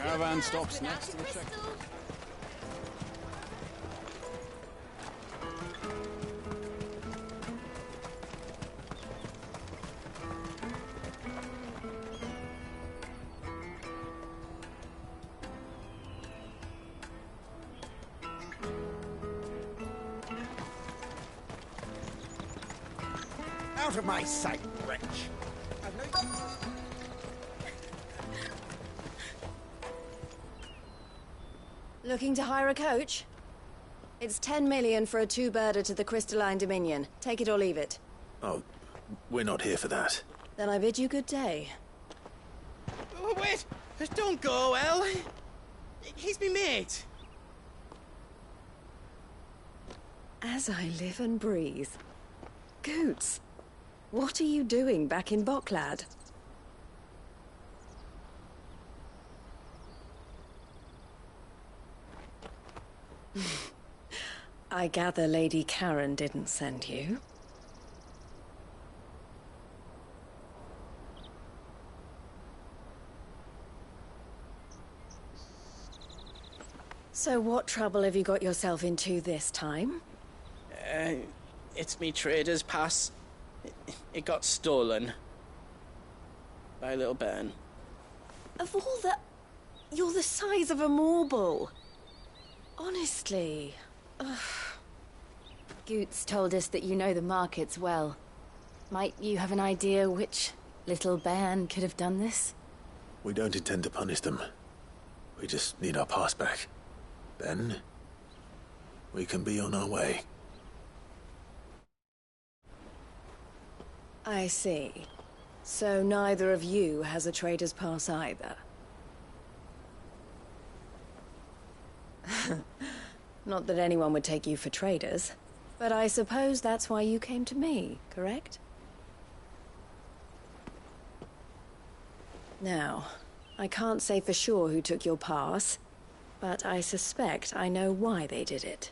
Caravan stops next to the check. Out of my sight, wretch! Looking to hire a coach? It's 10 million for a two-birder to the Crystalline Dominion. Take it or leave it. Oh, we're not here for that. Then I bid you good day. Oh, wait! Don't go, El! He's me mate! As I live and breathe. Goots, what are you doing back in Boklad? I gather Lady Karen didn't send you. So what trouble have you got yourself into this time? It's me trader's pass. It got stolen. By little Ben. Of all the... You're the size of a marble. Honestly. Ugh. Goots told us that you know the markets well. Might you have an idea which little bairn could have done this? We don't intend to punish them. We just need our pass back. Then, we can be on our way. I see. So neither of you has a trader's pass either. Not that anyone would take you for traders, but I suppose that's why you came to me, correct? Now, I can't say for sure who took your pass, but I suspect I know why they did it.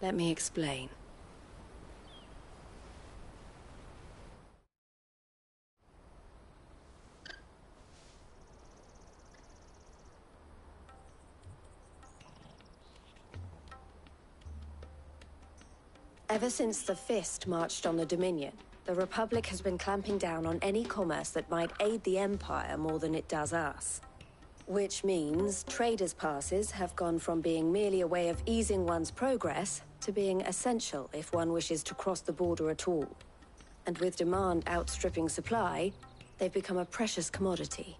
Let me explain. Ever since the Fist marched on the Dominion, the Republic has been clamping down on any commerce that might aid the Empire more than it does us. Which means traders' passes have gone from being merely a way of easing one's progress to being essential if one wishes to cross the border at all. And with demand outstripping supply, they've become a precious commodity,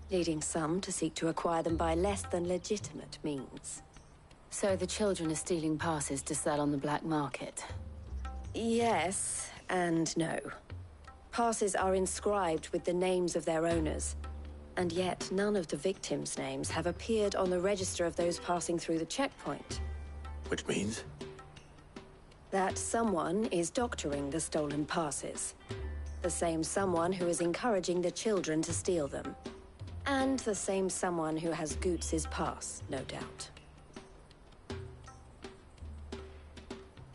leading some to seek to acquire them by less than legitimate means. So the children are stealing passes to sell on the black market? Yes, and no. Passes are inscribed with the names of their owners, and yet none of the victims' names have appeared on the register of those passing through the checkpoint. Which means? That someone is doctoring the stolen passes. The same someone who is encouraging the children to steal them. And the same someone who has Goots' pass, no doubt.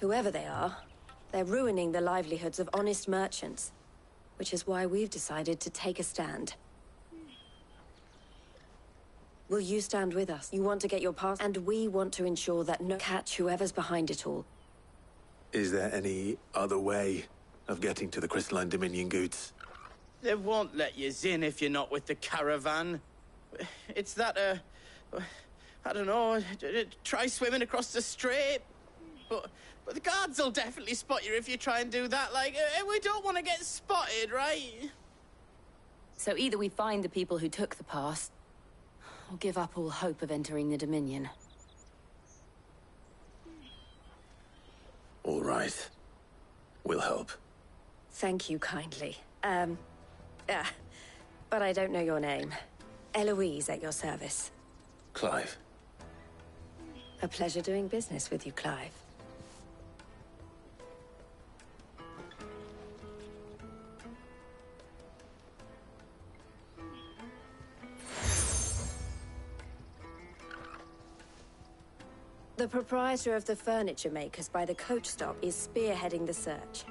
Whoever they are, they're ruining the livelihoods of honest merchants, which is why we've decided to take a stand. Will you stand with us? You want to get your pass, and we want to ensure that no catch whoever's behind it all. Is there any other way of getting to the Crystalline Dominion, Goots? They won't let you in if you're not with the caravan. It's that, I don't know, try swimming across the strait. But the guards will definitely spot you if you try and do that. Like, we don't want to get spotted, right? So either we find the people who took the pass, or give up all hope of entering the Dominion. All right. We'll help. Thank you kindly. But I don't know your name. Eloise at your service. Clive. A pleasure doing business with you, Clive. The proprietor of the furniture makers by the coach stop is spearheading the search.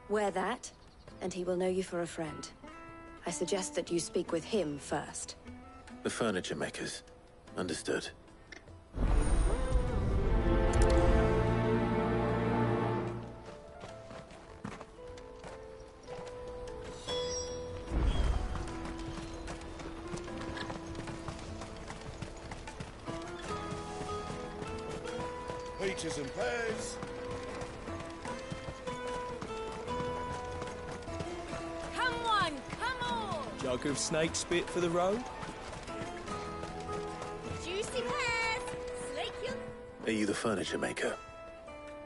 Wear that, and he will know you for a friend. I suggest that you speak with him first. The furniture makers. Understood. Peaches and pears. Come on! Jug of snake spit for the road? Juicy pears! Slake you? Are you the furniture maker?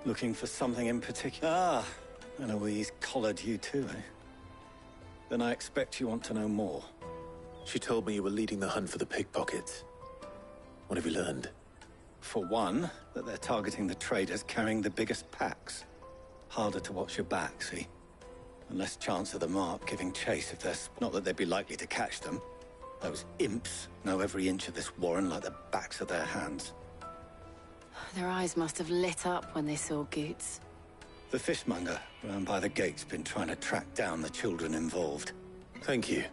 Looking for something in particular? Ah, and Eloise collared you too, eh? Then I expect you want to know more. She told me you were leading the hunt for the pickpockets. What have you learned? For one, that they're targeting the traders carrying the biggest packs. Harder to watch your back, see? And less chance of the mark giving chase if they're... Not that they'd be likely to catch them. Those imps know every inch of this warren like the backs of their hands. Their eyes must have lit up when they saw Goots. The fishmonger round by the gate's been trying to track down the children involved. Thank you.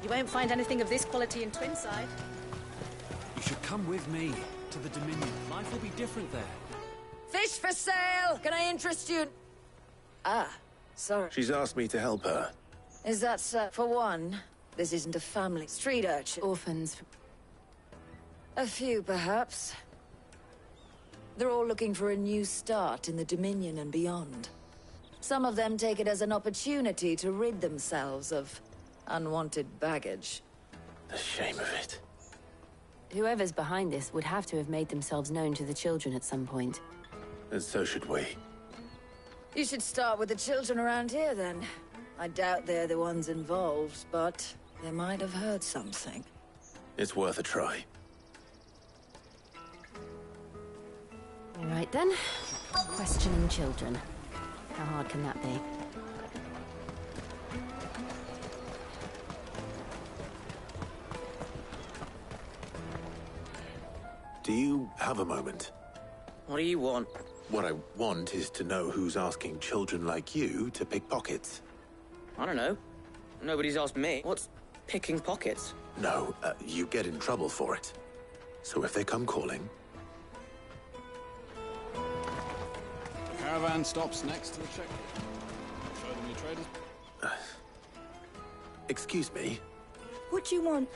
You won't find anything of this quality in Twinside. You should come with me to the Dominion. Life will be different there. Fish for sale! Can I interest you? Ah, sorry. She's asked me to help her. Is that, for one, this isn't a family street urchin. Orphans. A few, perhaps. They're all looking for a new start in the Dominion and beyond. Some of them take it as an opportunity to rid themselves of unwanted baggage. The shame of it. Whoever's behind this would have to have made themselves known to the children at some point. And so should we. You should start with the children around here, then. I doubt they're the ones involved, but they might have heard something. It's worth a try. All right, then. Questioning children. How hard can that be? Do you have a moment? What do you want? What I want is to know who's asking children like you to pick pockets. I don't know. Nobody's asked me. What's picking pockets? No, you get in trouble for it. So if they come calling... The caravan stops next to the checkpoint. Show them your traders. Excuse me? What do you want?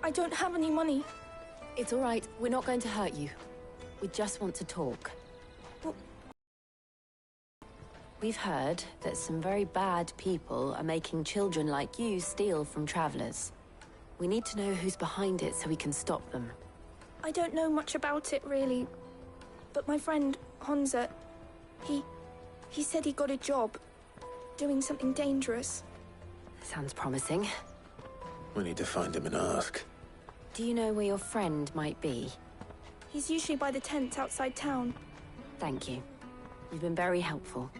I don't have any money. It's all right. We're not going to hurt you. We just want to talk. Well... We've heard that some very bad people are making children like you steal from travelers. We need to know who's behind it so we can stop them. I don't know much about it, really. But my friend, Honza, he said he got a job. Doing something dangerous. Sounds promising. We need to find him and ask. Do you know where your friend might be? He's usually by the tents outside town. Thank you. You've been very helpful.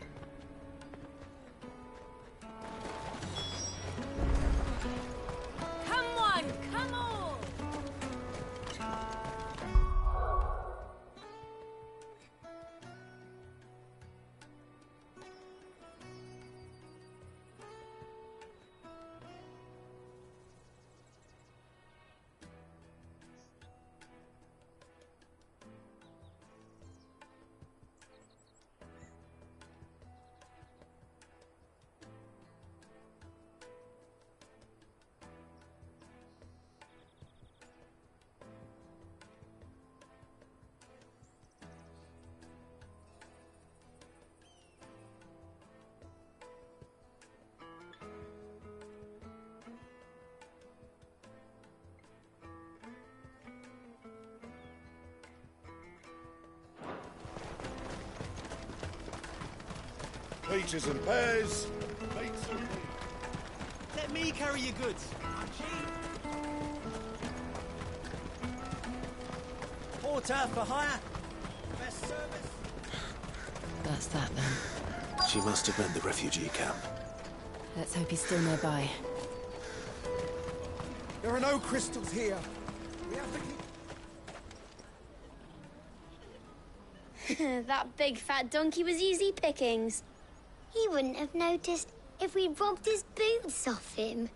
Come on! Come on! Peaches and pears. Let me carry your goods. I'm cheap. Porter for hire. Best service. That's that, then. She must have meant the refugee camp. Let's hope he's still nearby. There are no crystals here. We have to keep... That big fat donkey was easy pickings. He wouldn't have noticed if we'd robbed his boots off him.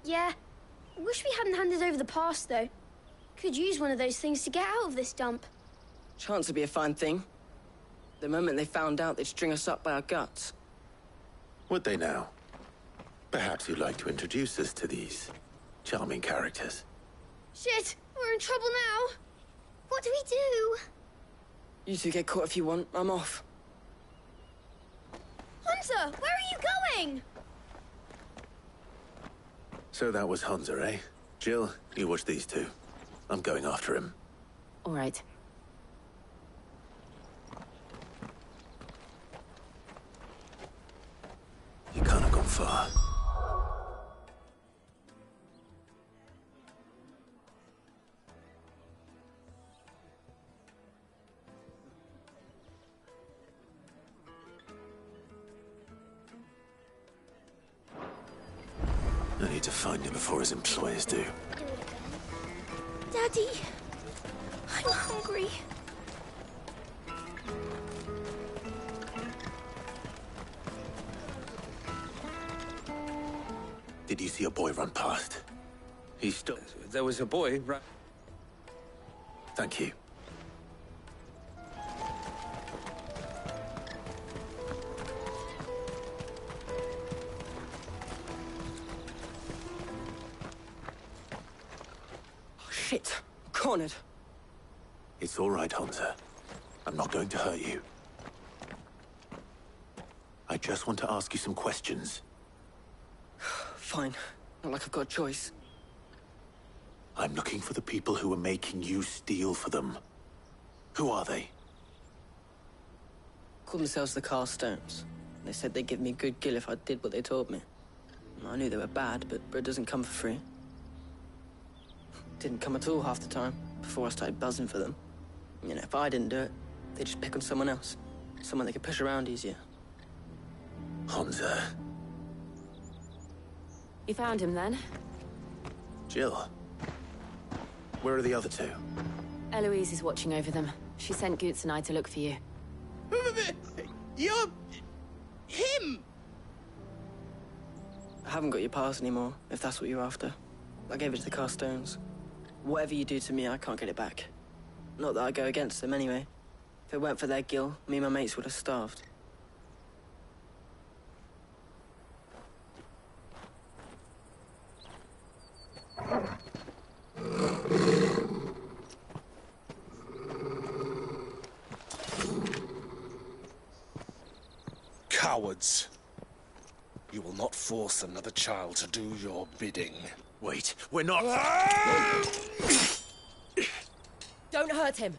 Yeah. Wish we hadn't handed over the pass, though. Could use one of those things to get out of this dump. Chance would be a fine thing. The moment they found out, they'd string us up by our guts. Would they now? Perhaps you'd like to introduce us to these charming characters. Shit, we're in trouble now. What do we do? You two get caught if you want. I'm off. Hunter, where are you going? So that was Hunter, eh? Jill, you watch these two. I'm going after him. All right. You can't have gone far. I need to find him before his employers do. Daddy, I'm hungry. Did you see a boy run past? He stopped. There was a boy, right? Thank you. Shit. Cornered. It's all right, Hunter. I'm not going to hurt you. I just want to ask you some questions. Fine. Not like I've got a choice. I'm looking for the people who are making you steal for them. Who are they? Called themselves the Carstones. They said they'd give me good gill if I did what they told me. I knew they were bad, but bread doesn't come for free. Didn't come at all half the time, before I started buzzing for them. You know, if I didn't do it, they'd just pick on someone else. Someone they could push around easier. Hunter. You found him then? Jill. Where are the other two? Eloise is watching over them. She sent Goots and I to look for you. You're... him! I haven't got your pass anymore, if that's what you're after. I gave it to the Carstones. Whatever you do to me, I can't get it back. Not that I go against them, anyway. If it weren't for their gill, me and my mates would have starved. Cowards. You will not force another child to do your bidding. Wait, we're not... Don't hurt him.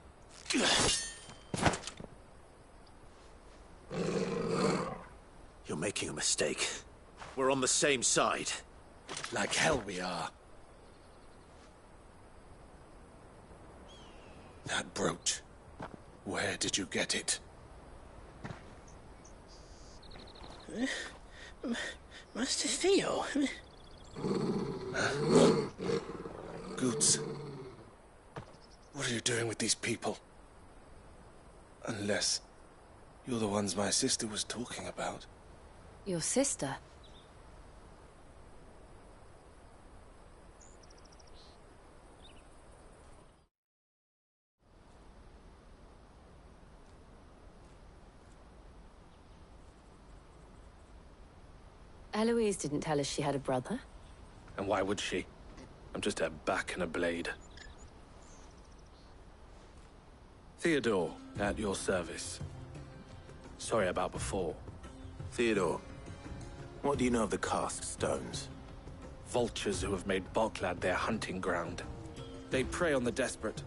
You're making a mistake. We're on the same side. Like hell we are. That brooch. Where did you get it? Master Theo? Goots. What are you doing with these people? Unless you're the ones my sister was talking about. Your sister? Eloise didn't tell us she had a brother. And why would she? I'm just her back and a blade. Theodore, at your service. Sorry about before. Theodore, what do you know of the Cast Stones? Vultures who have made Boklad their hunting ground. They prey on the desperate,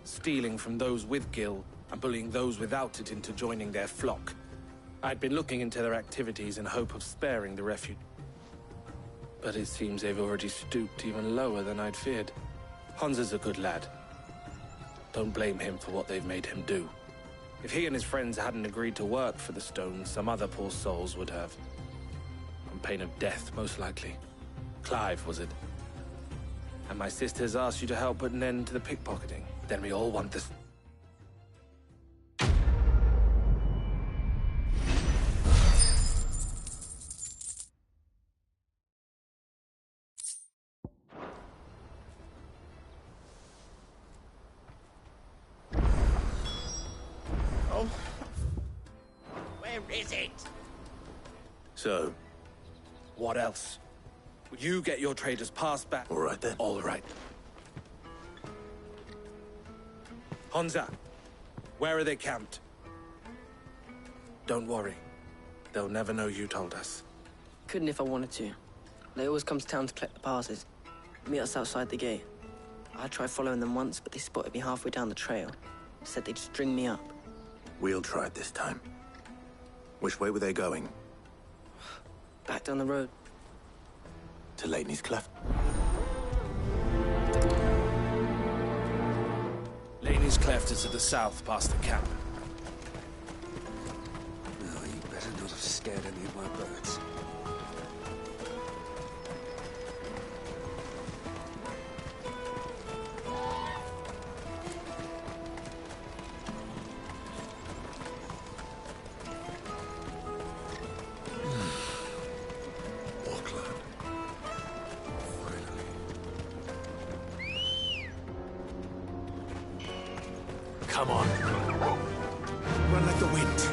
stealing from those with gill and bullying those without it into joining their flock. I'd been looking into their activities in hope of sparing the refuge. But it seems they've already stooped even lower than I'd feared. Hunter's a good lad. Don't blame him for what they've made him do. If he and his friends hadn't agreed to work for the Stones, some other poor souls would have. On pain of death, most likely. Clive, was it? And my sisters asked you to help put an end to the pickpocketing. Then we all want this... is it? So, What else? You get your trader's pass back. all right then. All right. Honza, where are they camped? Don't worry. They'll never know you told us. Couldn't if I wanted to. They always come to town to collect the passes. Meet us outside the gate. I tried following them once, but they spotted me halfway down the trail. Said they'd string me up. We'll try it this time. Which way were they going? Back down the road. To Ladeney's Cleft? Laney's Cleft is to the south, past the camp. No, you better not have scared any of my birds. Come on. Run like the wind.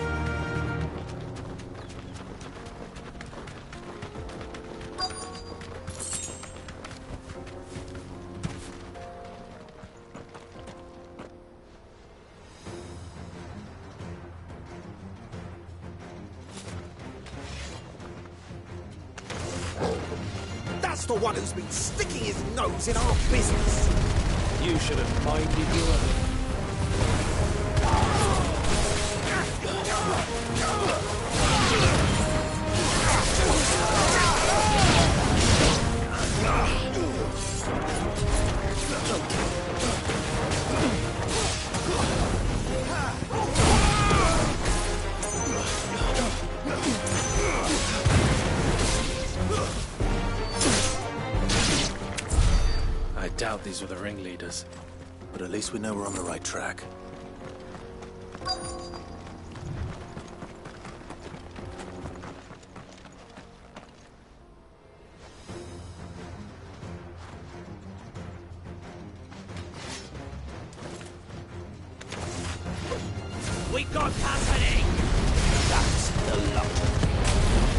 That's the one who's been sticking his nose in our business. You should have minded your own. I doubt these were the ringleaders. But at least we know we're on the right track. We got company! That's the lot.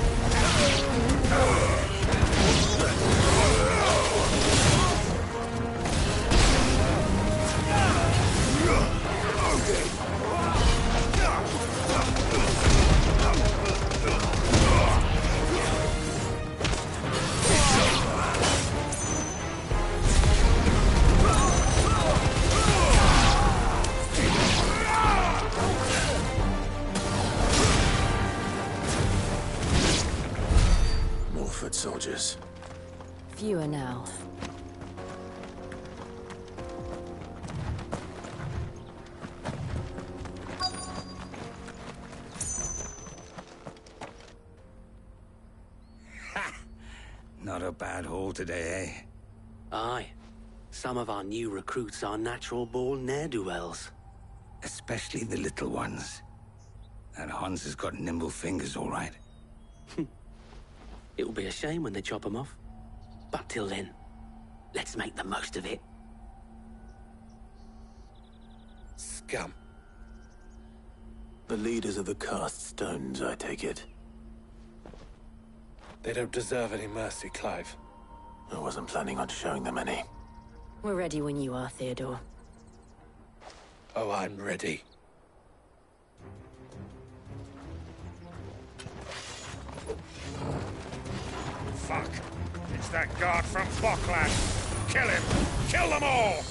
More foot soldiers. Fewer now. Not a bad haul today, eh? Aye. Some of our new recruits are natural-born ne'er-do-wells. Especially the little ones. And Hans has got nimble fingers, all right. It'll be a shame when they chop them off. But till then, let's make the most of it. Scum. The leaders of the cast stones, I take it. They don't deserve any mercy, Clive. I wasn't planning on showing them any. We're ready when you are, Theodore. Oh, I'm ready. Fuck. It's that guard from Bocklad. Kill him! Kill them all!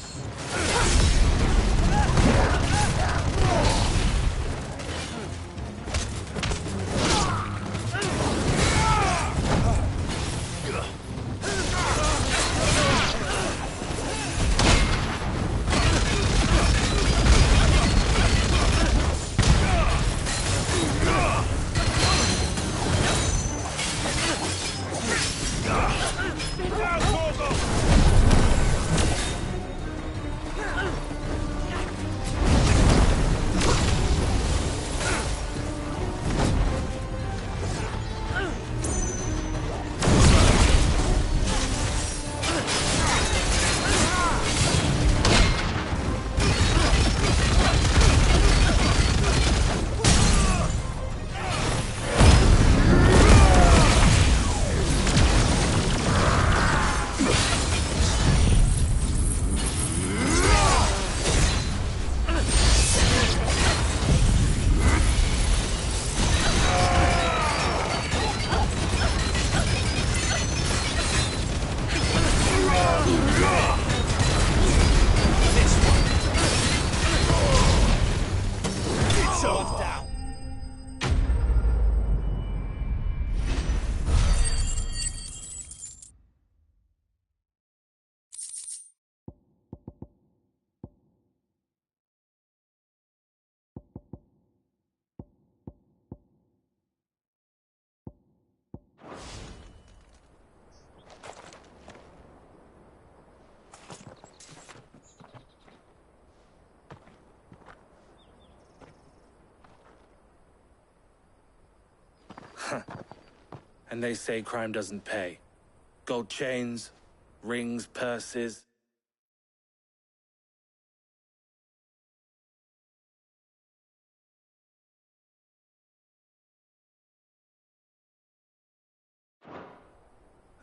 And they say crime doesn't pay. Gold chains, rings, purses.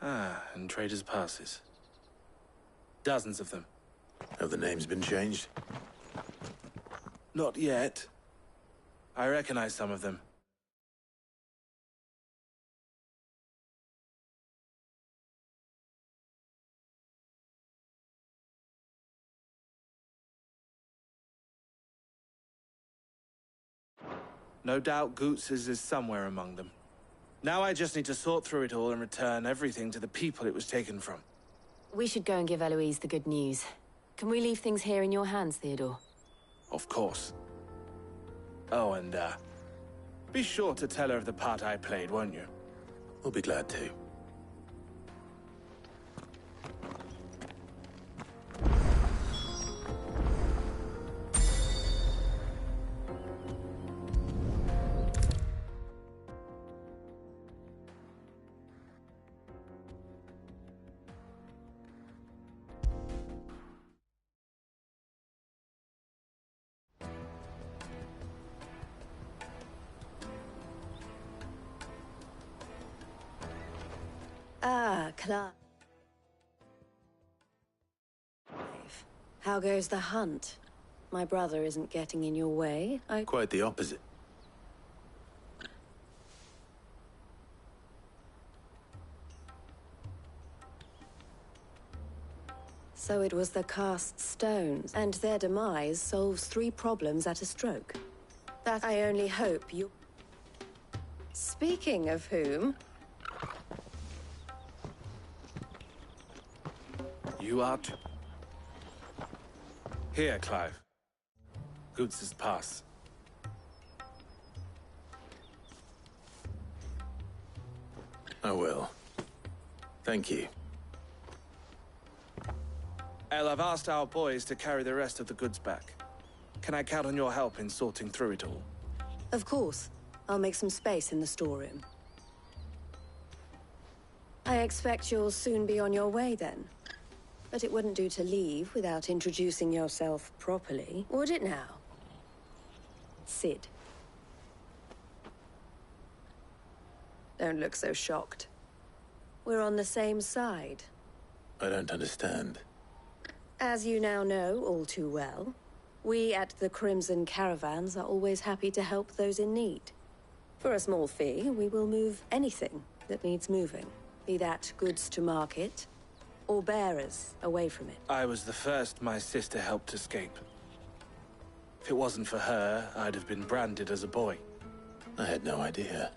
Ah, and traders' passes. Dozens of them. Have the names been changed? Not yet. I recognize some of them. No doubt Goots's is somewhere among them. Now I just need to sort through it all and return everything to the people it was taken from. We should go and give Eloise the good news. Can we leave things here in your hands, Theodore? Of course. Oh, and, be sure to tell her of the part I played, won't you? We'll be glad to. Ah, Clive. How goes the hunt? My brother isn't getting in your way. Quite the opposite. So it was the cast stones, and their demise solves 3 problems at a stroke. That I only hope you... Speaking of whom... You are to... Here, Clive. Goots's pass. I will. Thank you. El, I've asked our boys to carry the rest of the goods back. Can I count on your help in sorting through it all? Of course. I'll make some space in the storeroom. I expect you'll soon be on your way then. But it wouldn't do to leave without introducing yourself properly, would it now? Cid. Don't look so shocked. We're on the same side. I don't understand. As you now know all too well, we at the Crimson Caravans are always happy to help those in need. For a small fee, we will move anything that needs moving, be that goods to market, or bearers away from it. I was the first my sister helped escape. If it wasn't for her, I'd have been branded as a boy. I had no idea.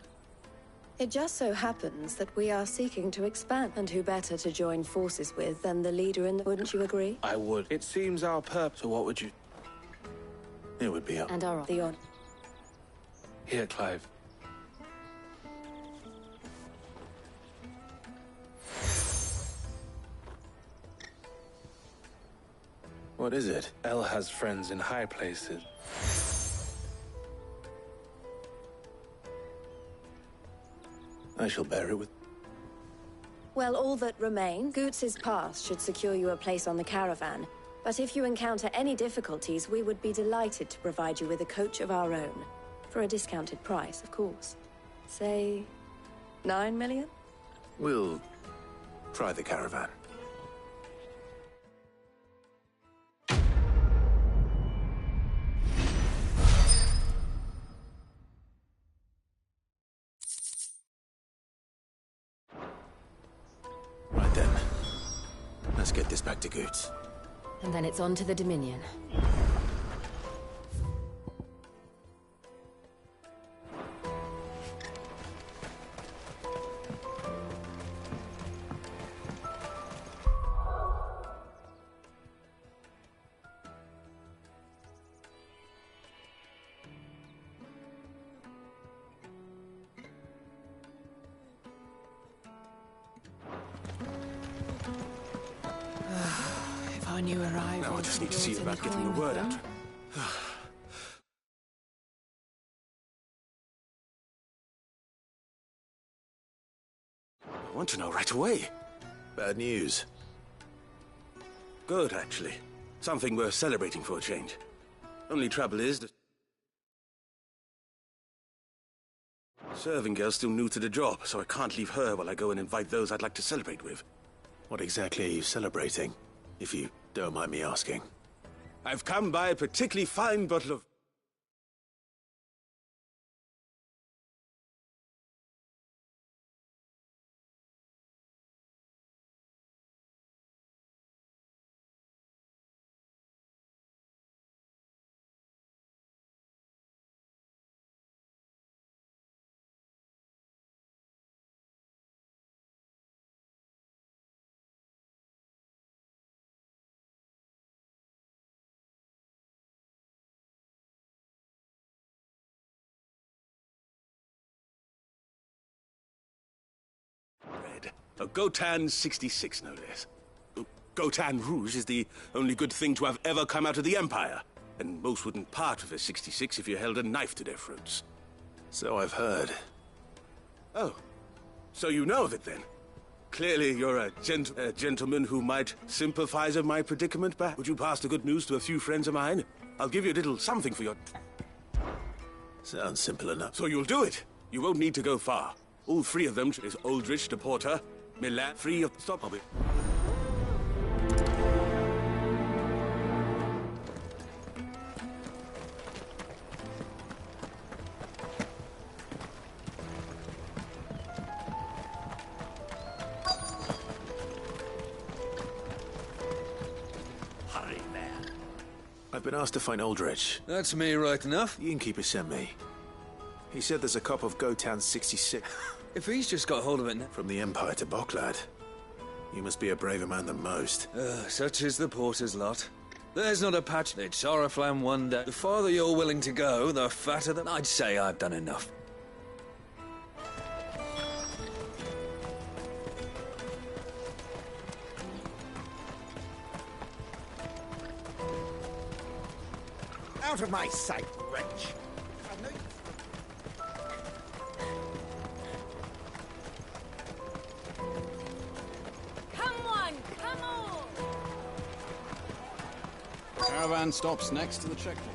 It just so happens that we are seeking to expand, and who better to join forces with than the leader in the... Wouldn't you agree? I would. It seems our purpose... So what would you... It would be up. And our... The honor. Here, Clive. What is it? El has friends in high places. I shall bear it with... Well, all that remains, Goots's pass should secure you a place on the caravan. But if you encounter any difficulties, we would be delighted to provide you with a coach of our own. For a discounted price, of course. Say... 9 million? We'll... try the caravan. Right then. Let's get this back to Goots. And then it's on to the Dominion. If I knew where I Now I just need to see about getting the word out. right away. Bad news. Good, actually. Something worth celebrating for a change. Only trouble is that... Serving girl's still new to the job, so I can't leave her while I go and invite those I'd like to celebrate with. What exactly are you celebrating, if you don't mind me asking? I've come by a particularly fine bottle of... A Gotan 66, no less. Gotan Rouge is the only good thing to have ever come out of the Empire. And most wouldn't part with a 66 if you held a knife to their throats. So I've heard. Oh, so you know of it then? Clearly you're a gentleman who might sympathize with my predicament, but would you pass the good news to a few friends of mine? I'll give you a little something for your... Sounds simple enough. So you'll do it. You won't need to go far. All three of them is Aldrich to Porter, Milan, free of... Stop, Bobby. Hurry, man. I've been asked to find Aldrich. That's me right enough. The innkeeper sent me. He said there's a cop of Gotan 66. If he's just got hold of it now... From the Empire to Boklad. You must be a braver man than most. Such is the porter's lot. There's not a patch they'd Soraflam one day. The farther you're willing to go, the fatter the... I'd say I've done enough. Out of my sight, wretch! Caravan stops next to the checkpoint.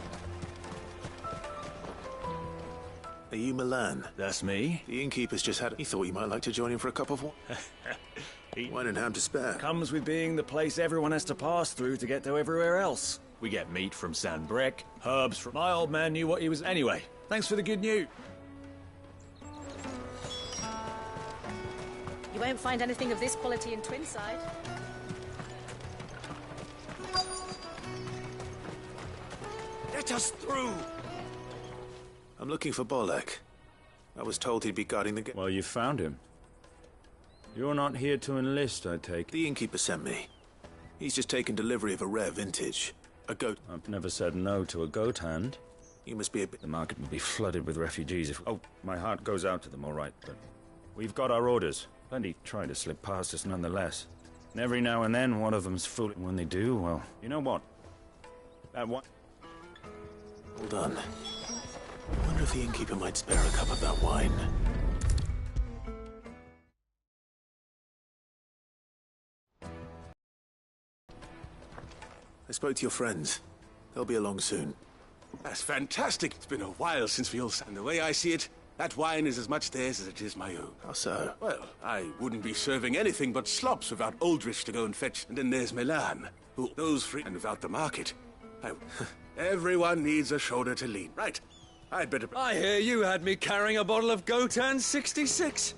Are you Milan? That's me. The innkeeper's just had... He thought you might like to join him for a cup of wine. Wine and ham to spare. Comes with being the place everyone has to pass through to get to everywhere else. We get meat from San Brek, herbs from... My old man knew what he was... Anyway, thanks for the good news. You won't find anything of this quality in Twinside. Let us through! I'm looking for Bolek. I was told he'd be guarding the gate. Well, you found him. You're not here to enlist, I take. The innkeeper sent me. He's just taken delivery of a rare vintage. A goat. I've never said no to a goat hand. You must be a bit... The market would be flooded with refugees if... Oh, my heart goes out to them, all right, but... We've got our orders. Plenty try to slip past us nonetheless. And every now and then, one of them's fooling. When they do, well, you know what? That one... Hold on. I wonder if the innkeeper might spare a cup of that wine. I spoke to your friends. They'll be along soon. That's fantastic. It's been a while since we all... And the way I see it, that wine is as much theirs as it is my own. How so? Well, I wouldn't be serving anything but slops without Aldrich to go and fetch. And then there's Milan, who those free and without the market. Everyone needs a shoulder to lean. Right. I'd better... I hear you had me carrying a bottle of Gotan 66.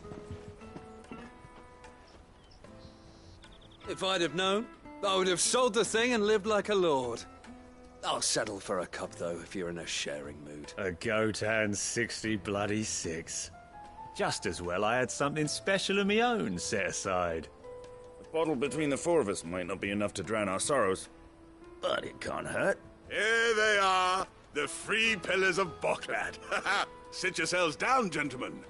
If I'd have known, I would have sold the thing and lived like a lord. I'll settle for a cup, though, if you're in a sharing mood. A Gotan 60 Just as well I had something special of my own set aside. A bottle between the four of us might not be enough to drown our sorrows, but it can't hurt. Here they are, the free pillars of Boklad. Sit yourselves down, gentlemen.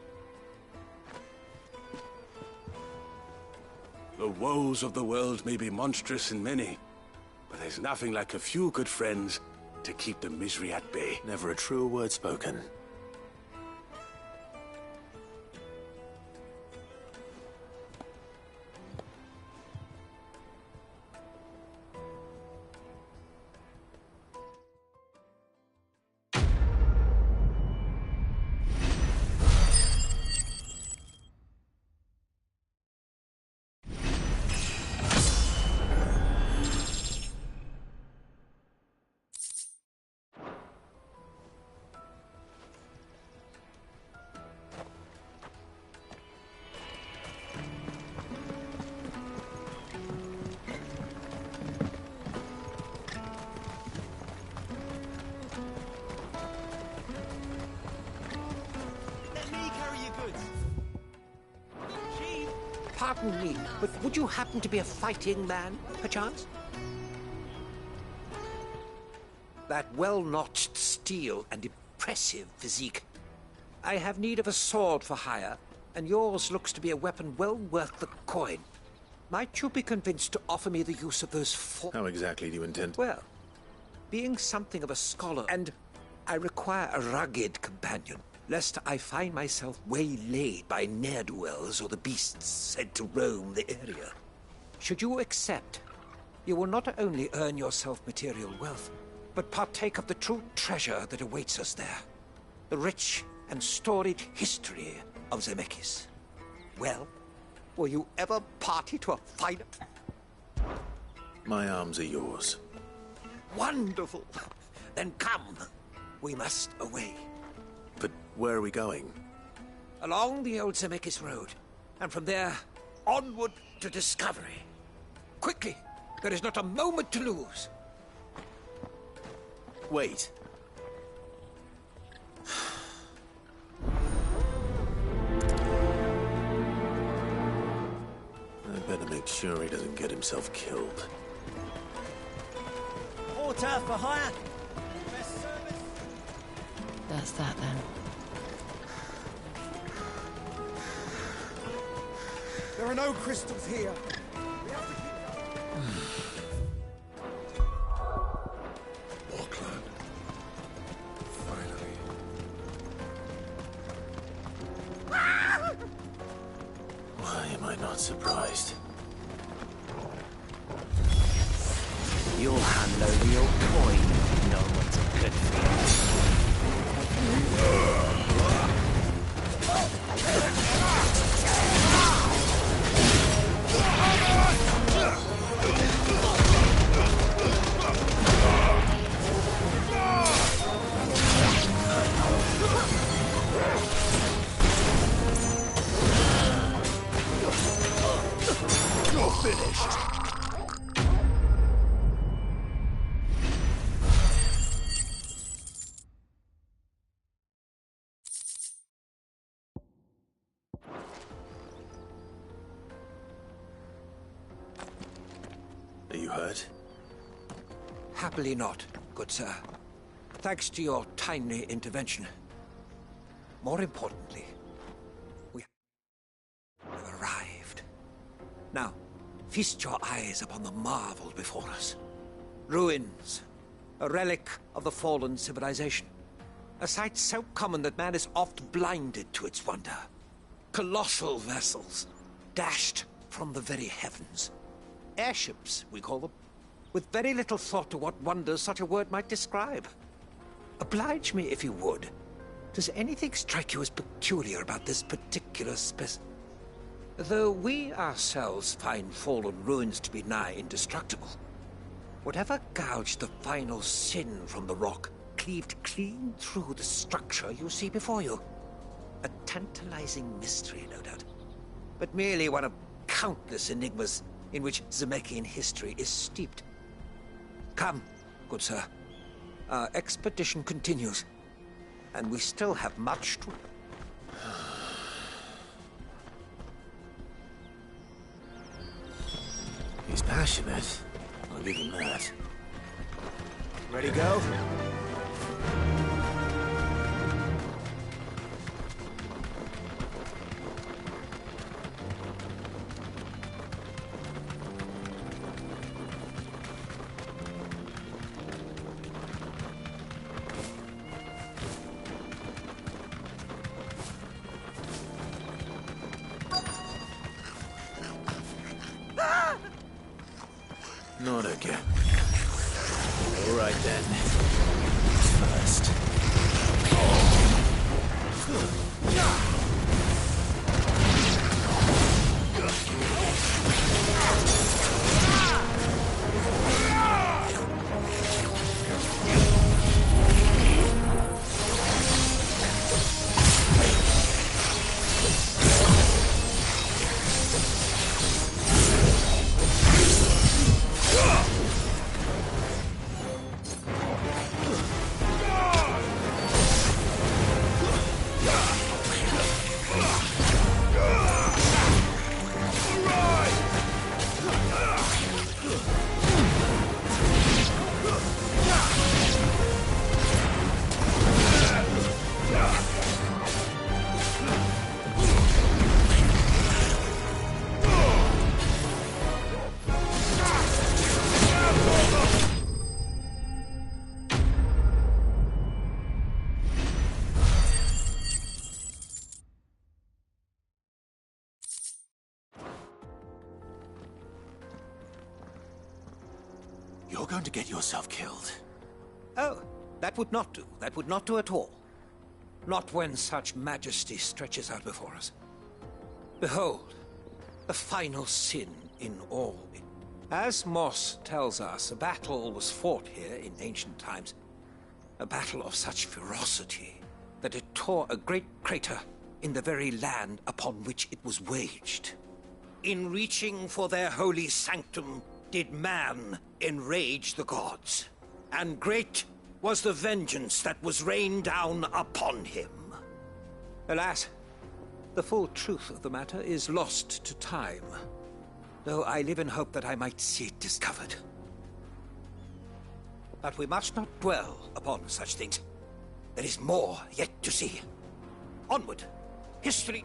The woes of the world may be monstrous and many, but there's nothing like a few good friends to keep the misery at bay. Never a truer word spoken. Pardon me, but would you happen to be a fighting man, perchance? That well-notched steel and impressive physique. I have need of a sword for hire, and yours looks to be a weapon well worth the coin. Might you be convinced to offer me the use of those How exactly do you intend? Well, being something of a scholar, and I require a rugged companion, lest I find myself waylaid by ne'er-do-wells or the beasts said to roam the area. Should you accept, you will not only earn yourself material wealth, but partake of the true treasure that awaits us there. The rich and storied history of Zemeckis. Well, will you ever party to a finer... My arms are yours. Wonderful! Then come. We must away. But where are we going? Along the old Zemeckis Road, and from there, onward to discovery. Quickly! There is not a moment to lose. Wait. I better make sure he doesn't get himself killed. Water for hire. That's that then. There are no crystals here. Bocklad. Finally. Why am I not surprised? You'll hand over your coin if no one's good for You're finished. Are you hurt? Happily not, good sir. Thanks to your timely intervention. More importantly, we have arrived. Now, feast your eyes upon the marvel before us. Ruins, a relic of the fallen civilization. A sight so common that man is oft blinded to its wonder. Colossal vessels, dashed from the very heavens. Airships, we call them, with very little thought to what wonders such a word might describe. Oblige me if you would. Does anything strike you as peculiar about this particular Though we ourselves find fallen ruins to be nigh indestructible, whatever gouged the final sin from the rock cleaved clean through the structure you see before you. A tantalizing mystery, no doubt, but merely one of countless enigmas in which Zemeckis history is steeped. Come, good sir. Our expedition continues, and we still have much to... He's passionate. I'll give him that. Ready, go? Not again. All right then. First. You're going to get yourself killed. Oh, that would not do. That would not do at all. Not when such majesty stretches out before us. Behold, the final sin in all. As Moss tells us, a battle was fought here in ancient times. A battle of such ferocity that it tore a great crater in the very land upon which it was waged. In reaching for their holy sanctum, did man enrage the gods, and great was the vengeance that was rained down upon him. Alas, the full truth of the matter is lost to time, though I live in hope that I might see it discovered. But we must not dwell upon such things. There is more yet to see. Onward! History...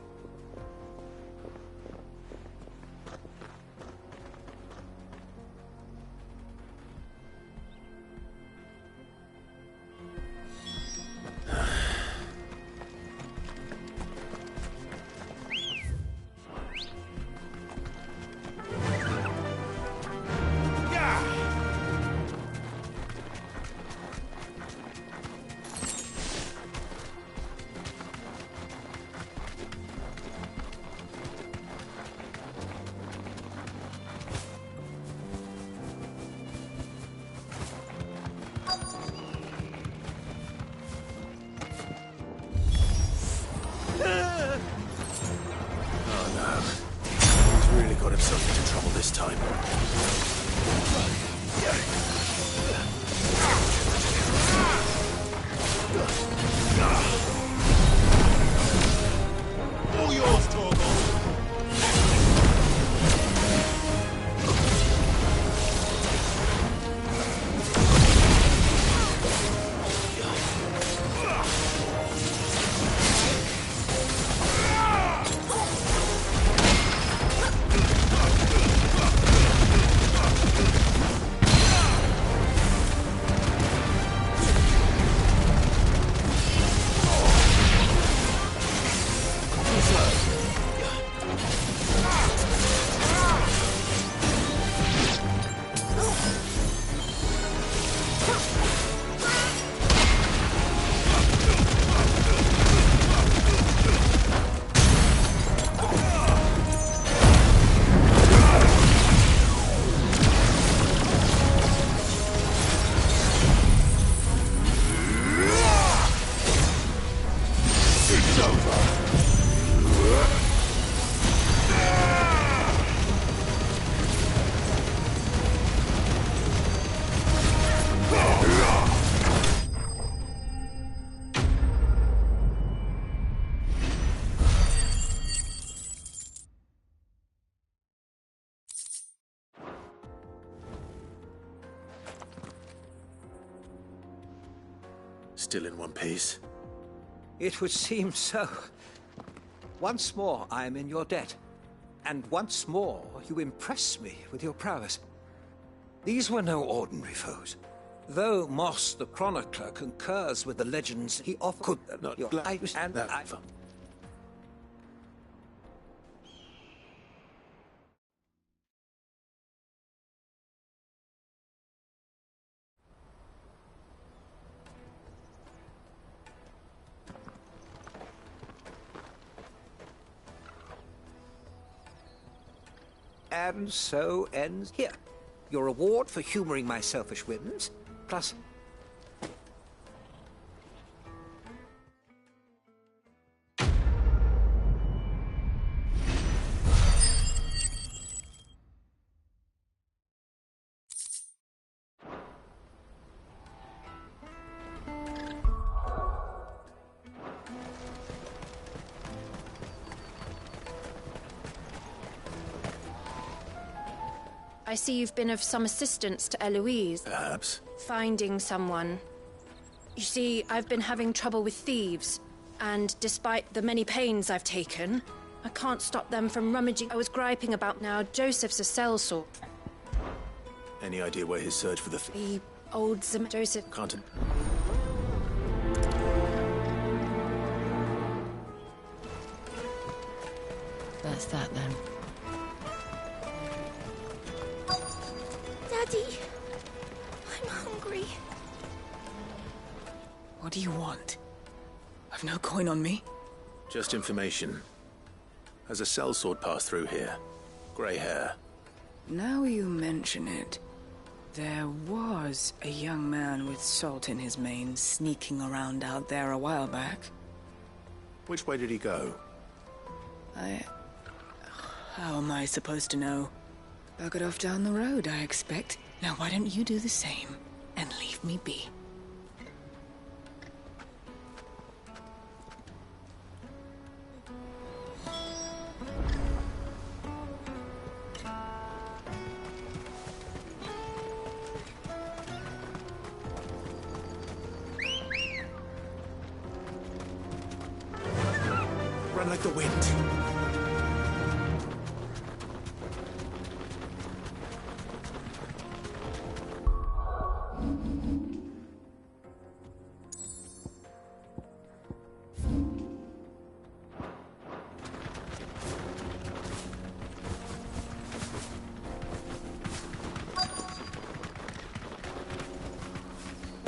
Still in one piece? It would seem so. Once more I am in your debt. And once more you impress me with your prowess. These were no ordinary foes. Though Moss the Chronicler concurs with the legends, he often could not your lives and I... And so ends here. Your reward for humoring my selfish whims, plus... I see you've been of some assistance to Eloise. Perhaps. Finding someone. You see, I've been having trouble with thieves, and despite the many pains I've taken, I can't stop them from rummaging. I was griping about now. Joseph's a sellsword. Any idea where his search for the old Joseph... Can't... That's that, then. Daddy! hungry. What do you want? I've no coin on me. Just information. Has a sellsword passed through here? Grey hair. Now you mention it, there was a young man with salt in his mane sneaking around out there a while back. Which way did he go? How am I supposed to know? Buggered off down the road, I expect. Now why don't you do the same and leave me be? Run like the wind.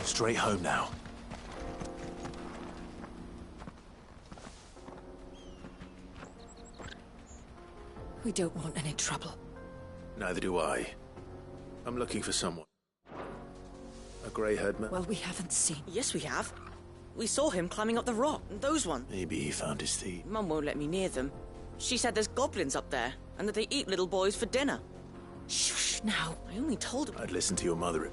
Straight home now. We don't want any trouble. Neither do I. I'm looking for someone. A grey-haired man? Well, we haven't seen. Yes, we have. We saw him climbing up the rock, and those ones. Maybe he found his thief. Mum won't let me near them. She said there's goblins up there, and that they eat little boys for dinner. Shush, now. I only told her. I'd listen to your mother.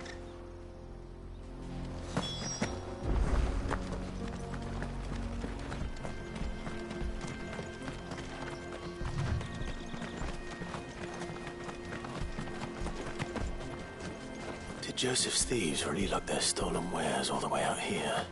Did Joseph's thieves really lug their stolen wares all the way out here?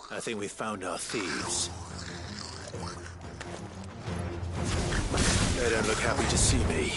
I think we found our thieves. They don't look happy to see me.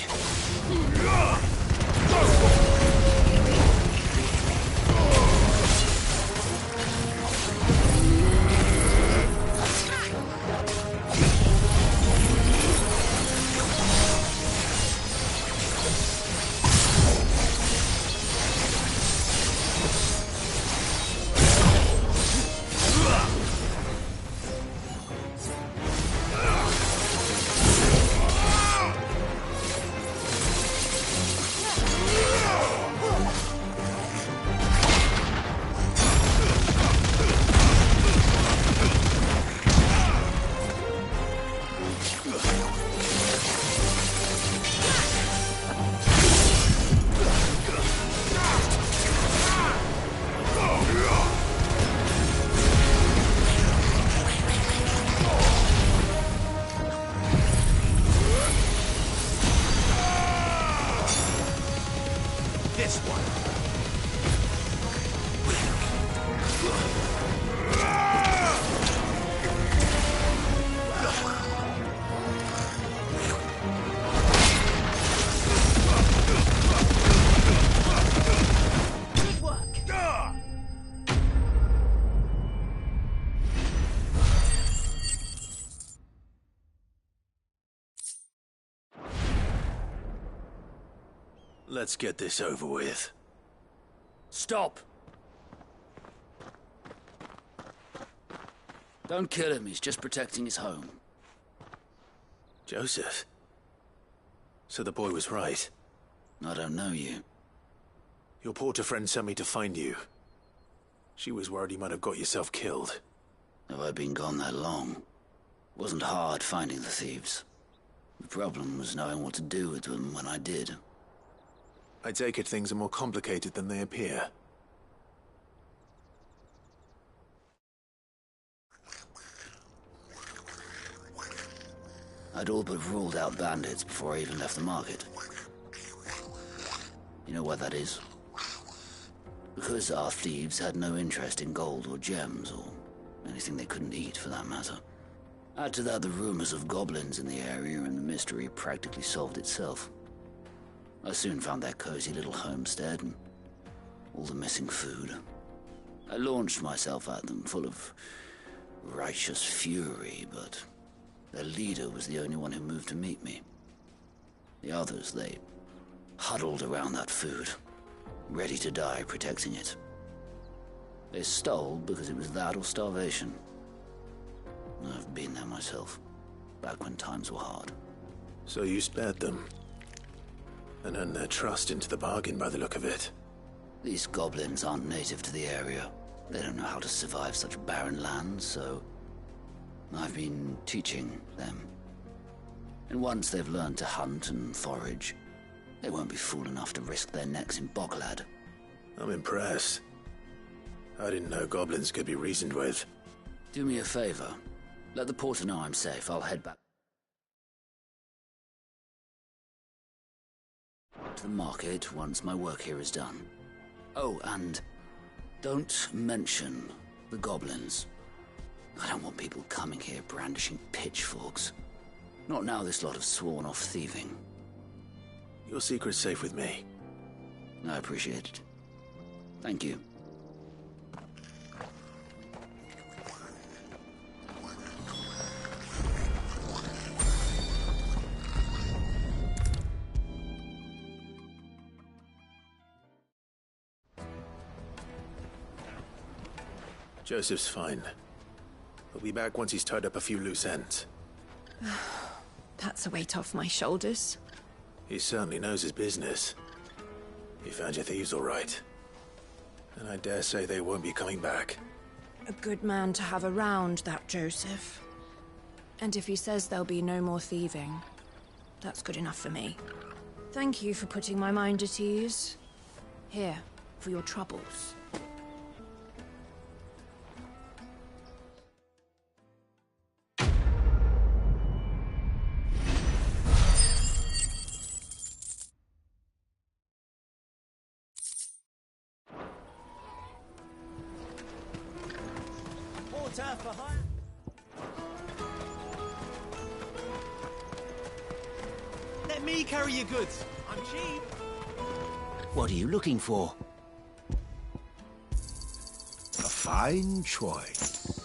Let's get this over with. Stop! Don't kill him, he's just protecting his home. Joseph? So the boy was right. I don't know you. Your porter friend sent me to find you. She was worried you might have got yourself killed. Have I been gone that long? Wasn't hard finding the thieves. The problem was knowing what to do with them when I did. I take it things are more complicated than they appear. I'd all but ruled out bandits before I even left the market. You know why that is? Because our thieves had no interest in gold or gems, or anything they couldn't eat for that matter. Add to that the rumors of goblins in the area, and the mystery practically solved itself. I soon found their cozy little homestead and all the missing food. I launched myself at them, full of righteous fury, but their leader was the only one who moved to meet me. The others, they huddled around that food, ready to die protecting it. They stole because it was that or starvation. I've been there myself, back when times were hard. So you spared them, and earned their trust into the bargain by the look of it. These goblins aren't native to the area. They don't know how to survive such barren lands, so I've been teaching them. And once they've learned to hunt and forage, they won't be fool enough to risk their necks in Boklad. I'm impressed. I didn't know goblins could be reasoned with. Do me a favor. Let the porter know I'm safe. I'll head back to the market once my work here is done. Oh, and don't mention the goblins. I don't want people coming here brandishing pitchforks. Not now this lot have sworn off thieving. Your secret's safe with me. I appreciate it. Thank you. Joseph's fine. He'll be back once he's tied up a few loose ends. That's a weight off my shoulders. He certainly knows his business. He found your thieves all right. And I dare say they won't be coming back. A good man to have around, that Joseph. And if he says there'll be no more thieving, that's good enough for me. Thank you for putting my mind at ease. Here, for your troubles. Let me carry your goods. I'm cheap. What are you looking for? A fine choice.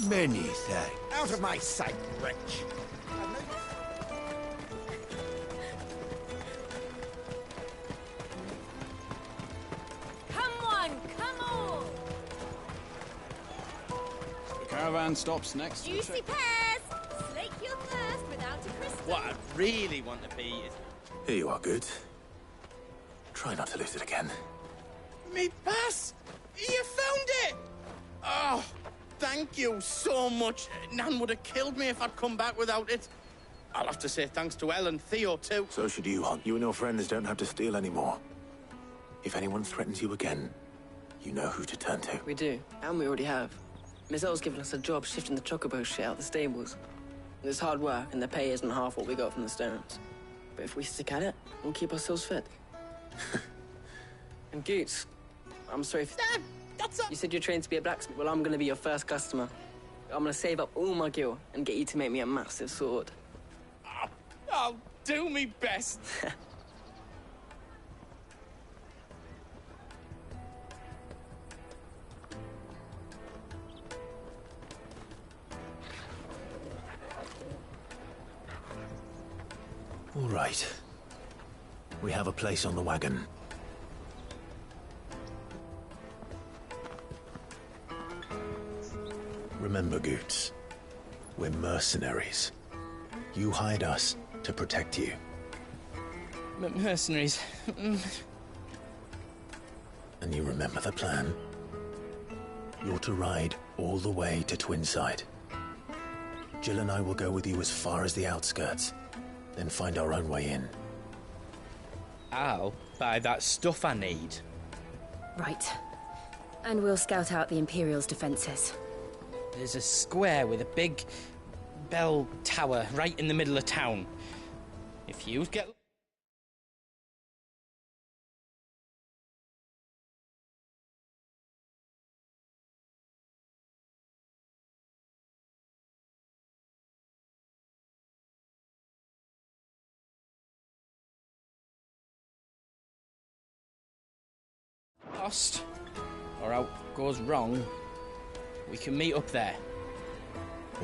Many thanks. Out of my sight, wretch. Come on, come on! The caravan stops next to the Juicy pears! Slake your thirst without a crystal. What I really want to be is... Here you are, Good. Try not to lose it again. Me pass! You found it! Oh, thank you so much. Nan would have killed me if I'd come back without it. I'll have to say thanks to Elle and Theo, too. So should you, Hon. You and your friends don't have to steal anymore. If anyone threatens you again, you know who to turn to. We do, and we already have. Miss Elle's given us a job shifting the chocobo shit out the stables. It's hard work, and the pay isn't half what we got from the Stones. But if we stick at it, we'll keep ourselves fit. And Goots, I'm sorry for... That's up. You said you're trained to be a blacksmith. Well, I'm gonna be your first customer. I'm gonna save up all my gil and get you to make me a massive sword. I'll do me best. All right. We have a place on the wagon. Remember, Goots, we're mercenaries. You hired us to protect you. Mercenaries. And you remember the plan? You're to ride all the way to Twinside. Jill and I will go with you as far as the outskirts, then find our own way in. I'll buy that stuff I need. Right. And we'll scout out the Imperial's defenses. There's a square with a big bell tower right in the middle of town. If you get... lost, or out goes wrong, we can meet up there.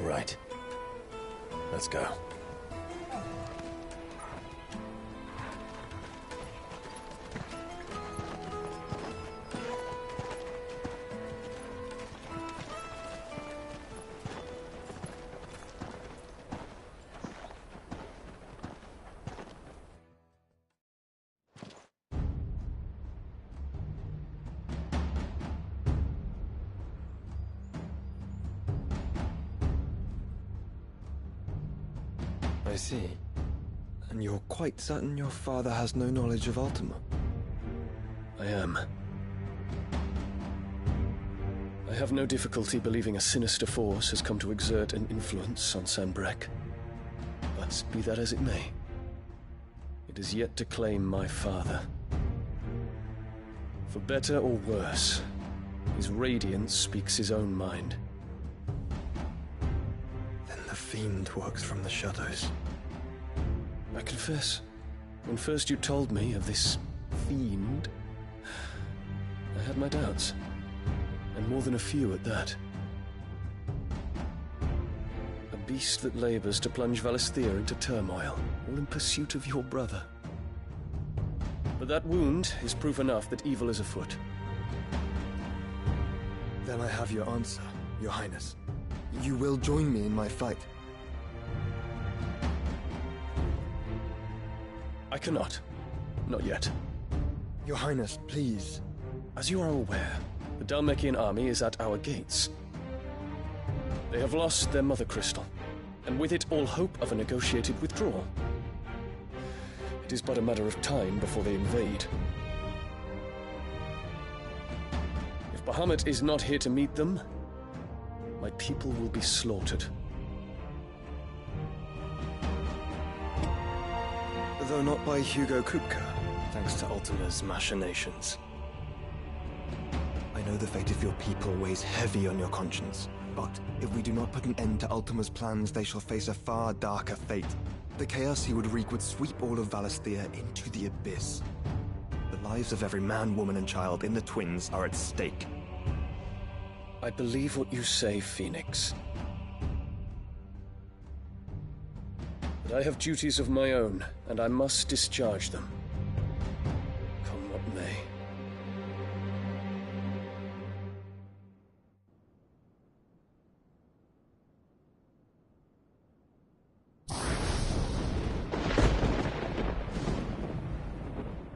Right. Let's go. I see. And you're quite certain your father has no knowledge of Ultima? I am. I have no difficulty believing a sinister force has come to exert an influence on Sanbreque. But be that as it may, it is yet to claim my father. For better or worse, his radiance speaks his own mind. Then the Fiend works from the shadows. I confess, when first you told me of this Fiend, I had my doubts. And more than a few at that. A beast that labors to plunge Valisthea into turmoil, all in pursuit of your brother. But that wound is proof enough that evil is afoot. Then I have your answer, Your Highness. You will join me in my fight. I cannot. Not yet. Your Highness, please. As you are aware, the Dhalmekian army is at our gates. They have lost their mother crystal, and with it all hope of a negotiated withdrawal. It is but a matter of time before they invade. If Bahamut is not here to meet them, my people will be slaughtered. Though not by Hugo Kupka, thanks to Ultima's machinations. I know the fate of your people weighs heavy on your conscience, but if we do not put an end to Ultima's plans, they shall face a far darker fate. The chaos he would wreak would sweep all of Valisthea into the abyss. The lives of every man, woman, and child in the Twins are at stake. I believe what you say, Phoenix. But I have duties of my own, and I must discharge them. Come what may.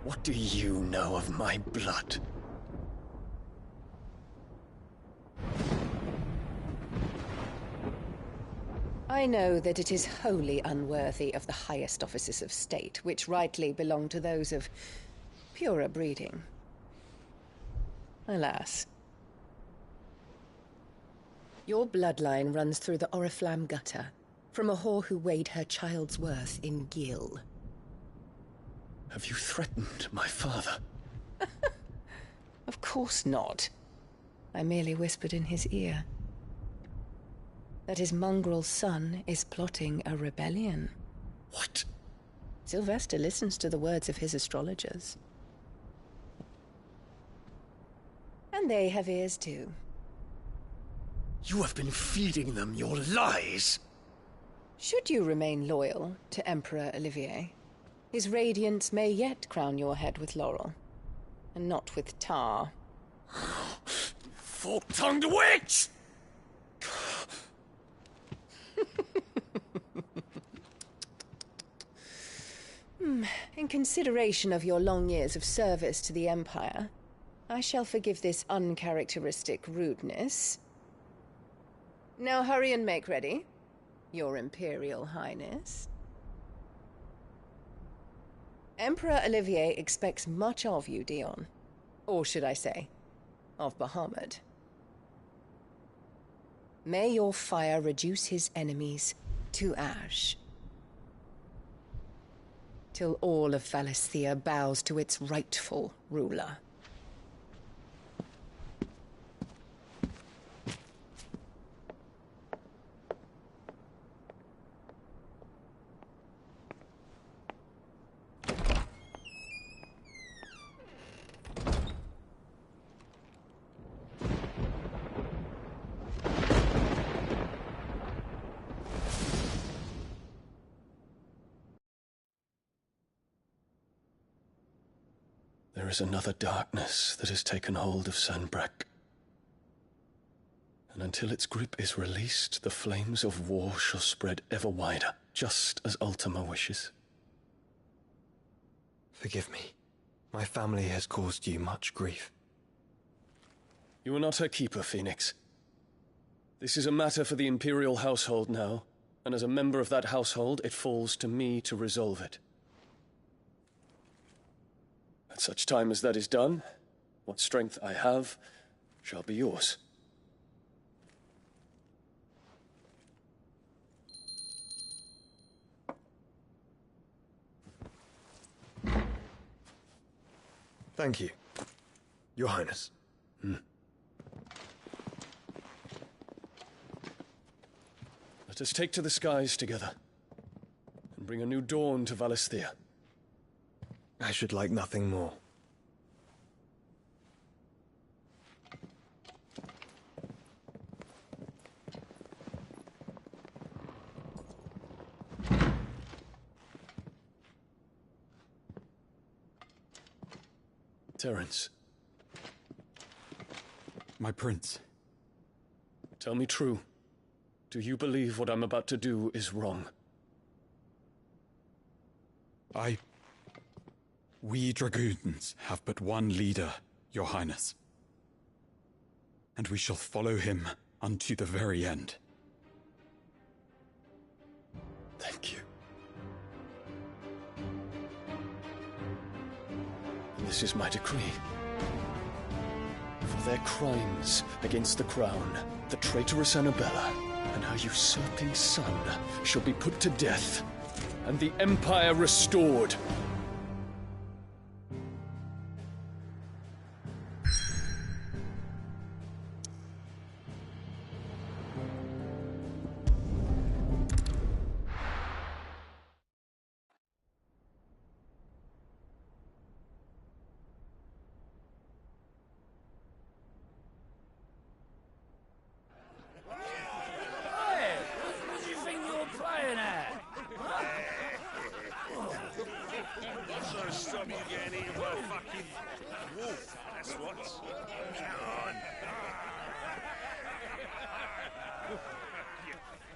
What do you know of my blood? I know that it is wholly unworthy of the highest offices of state, which rightly belong to those of purer breeding. Alas. Your bloodline runs through the Oriflamme gutter, from a whore who weighed her child's worth in Gil. Have you threatened my father? Of course not. I merely whispered in his ear that his mongrel son is plotting a rebellion. What? Sylvester listens to the words of his astrologers. And they have ears too. You have been feeding them your lies! Should you remain loyal to Emperor Olivier, his radiance may yet crown your head with laurel, and not with tar. Fork-tongued witch! In consideration of your long years of service to the Empire, I shall forgive this uncharacteristic rudeness. Now hurry and make ready, Your Imperial Highness. Emperor Olivier expects much of you, Dion. Or should I say, of Bahamut. May your fire reduce his enemies to ash. Till all of Valisthea bows to its rightful ruler. There is another darkness that has taken hold of Sanbreque. And until its grip is released, the flames of war shall spread ever wider, just as Ultima wishes. Forgive me. My family has caused you much grief. You are not her keeper, Phoenix. This is a matter for the Imperial household now, and as a member of that household, it falls to me to resolve it. At such time as that is done, what strength I have shall be yours. Thank you, Your Highness. Let us take to the skies together, and bring a new dawn to Valisthea. I should like nothing more. Terence. My prince. Tell me true. Do you believe what I'm about to do is wrong? We dragoons have but one leader, Your Highness. And we shall follow him unto the very end. Thank you. And this is my decree. For their crimes against the crown, the traitorous Annabella and her usurping son shall be put to death, and the Empire restored.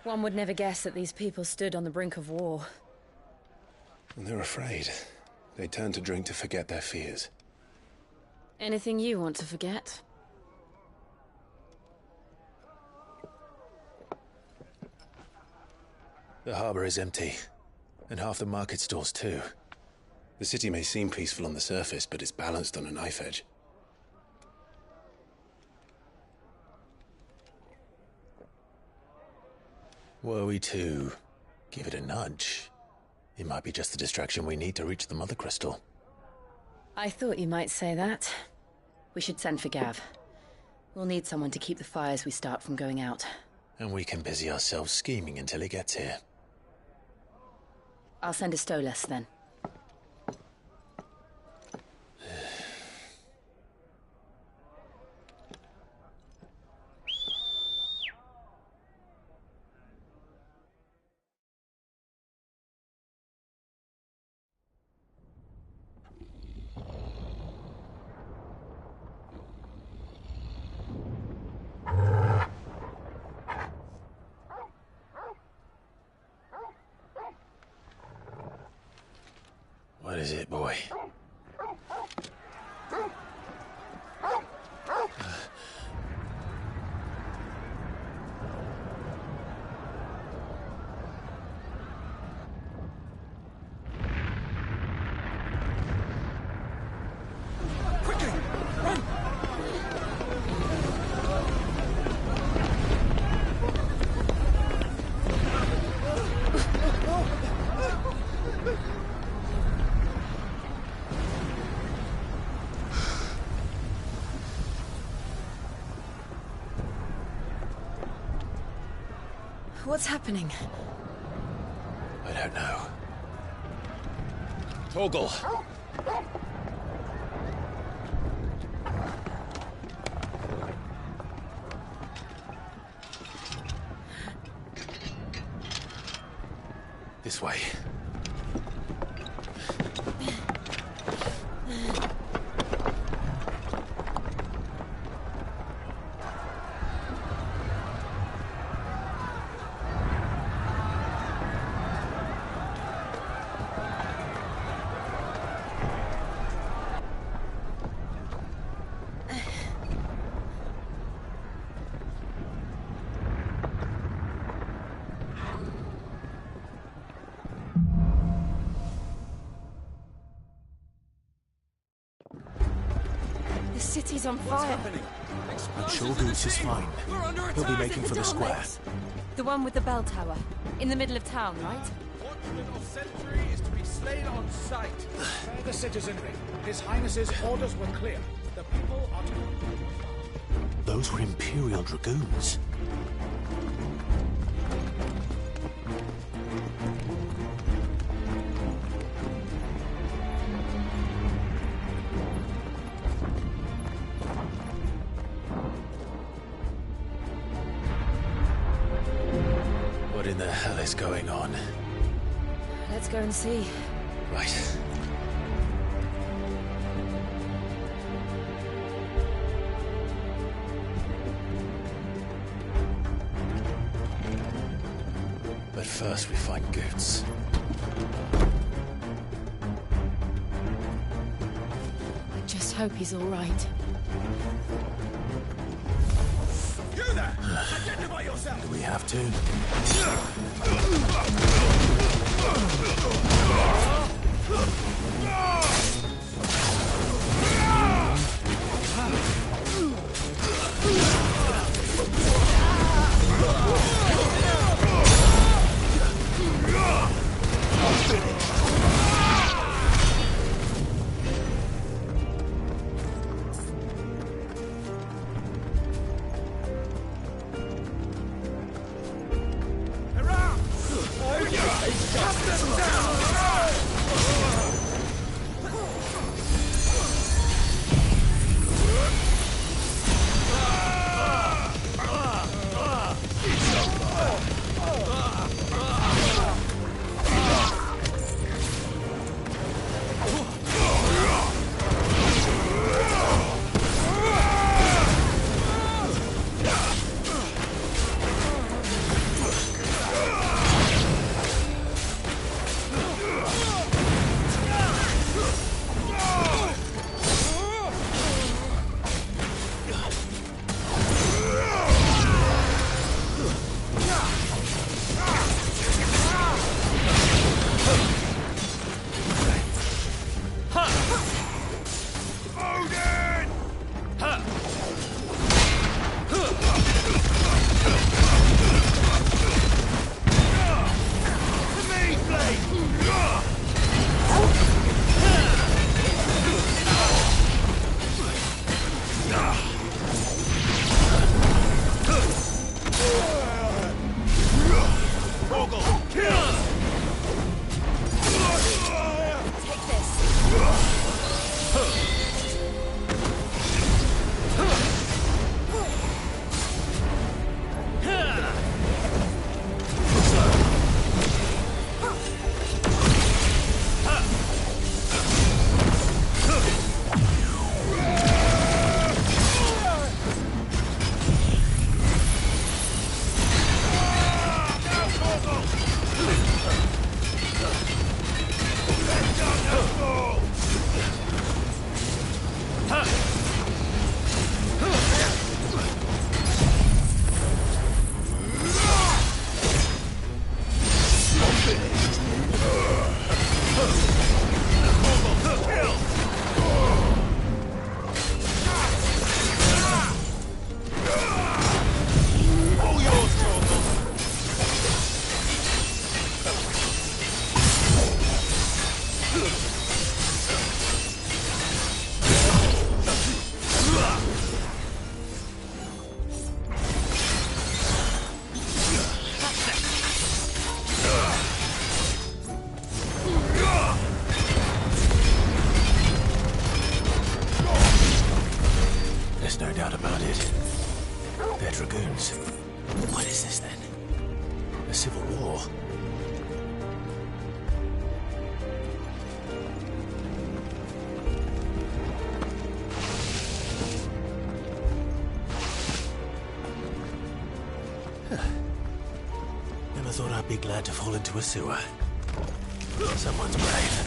One would never guess that these people stood on the brink of war. And they're afraid. They turn to drink to forget their fears. Anything you want to forget? The harbor is empty, and half the market stalls too. The city may seem peaceful on the surface, but it's balanced on a knife edge. Were we to give it a nudge, it might be just the distraction we need to reach the Mother Crystal. I thought you might say that. We should send for Gav. We'll need someone to keep the fires we start from going out. And we can busy ourselves scheming until he gets here. I'll send a Stolas then. What is it, boy? Quickly! Run! What's happening? I don't know. Torgal! This way. The city's on fire. I'm sure Goots is fine. He'll be making for the square. The one with the bell tower. In the middle of town, right? Watchman of Sentry is to be slain on sight. Further citizenry. His Highness's orders were clear. The people are to... Those were Imperial Dragoons. What in the hell is going on? Let's go and see. Right. But first we find Goots. I just hope he's all right. You there! Identify yourself! Do we have to? Cast them down! about it. They're dragoons. What is this then? A civil war? Never thought I'd be glad to fall into a sewer. Someone's brave.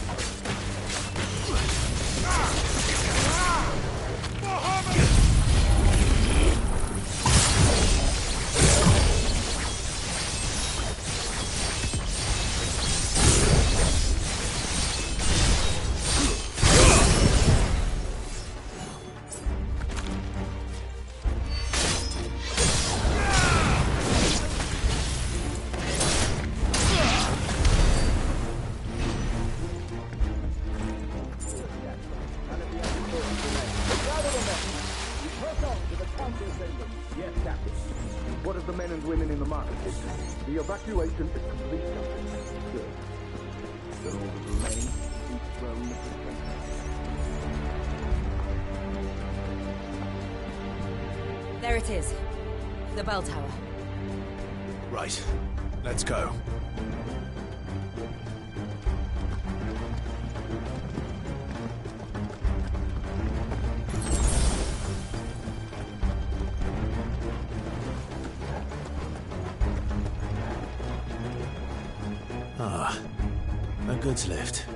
Yes, Captain. What of the men and women in the market district? The evacuation is complete, Captain. Good. Then all that remains is the throne of the Princess. There it is. The bell tower. Right. Let's go. Ah, a goods lift.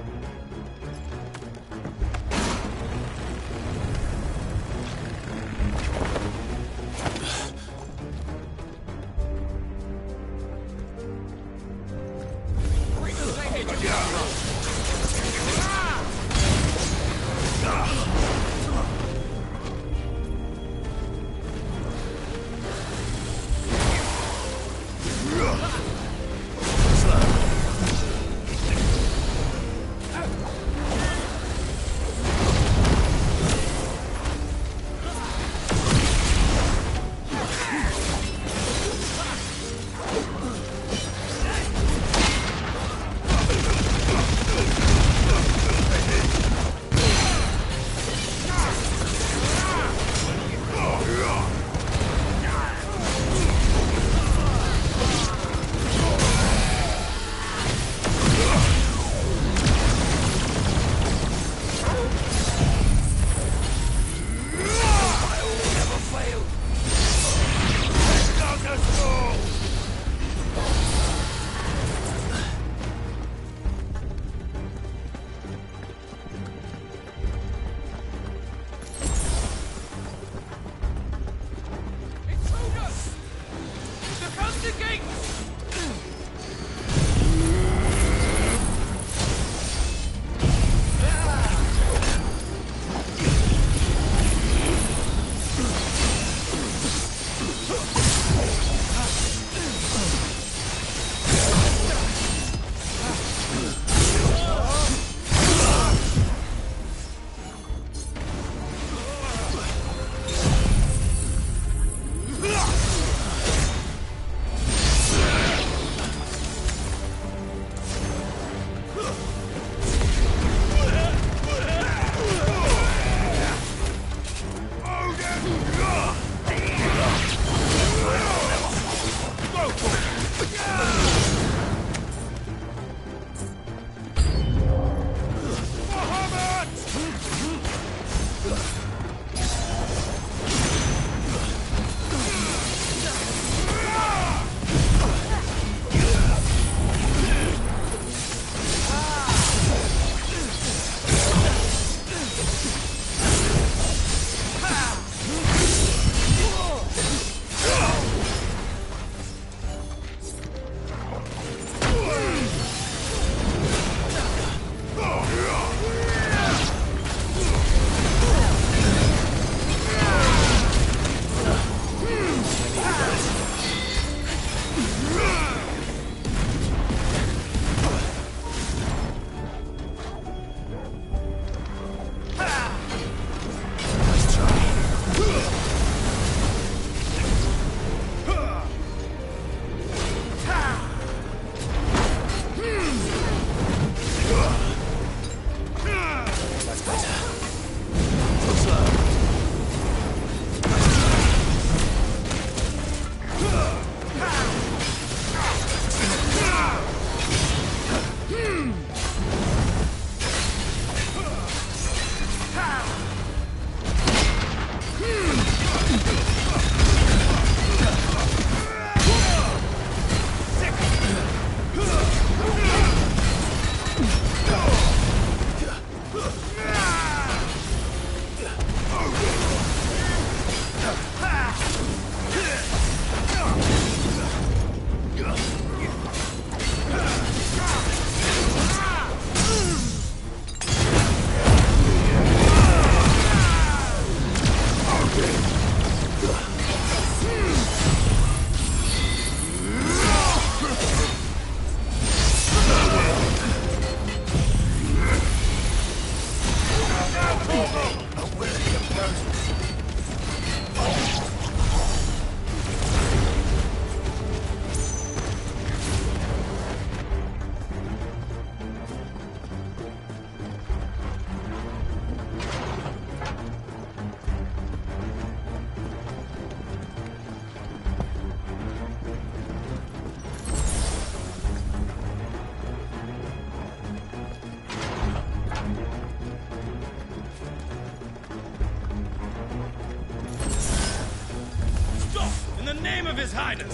of His Highness!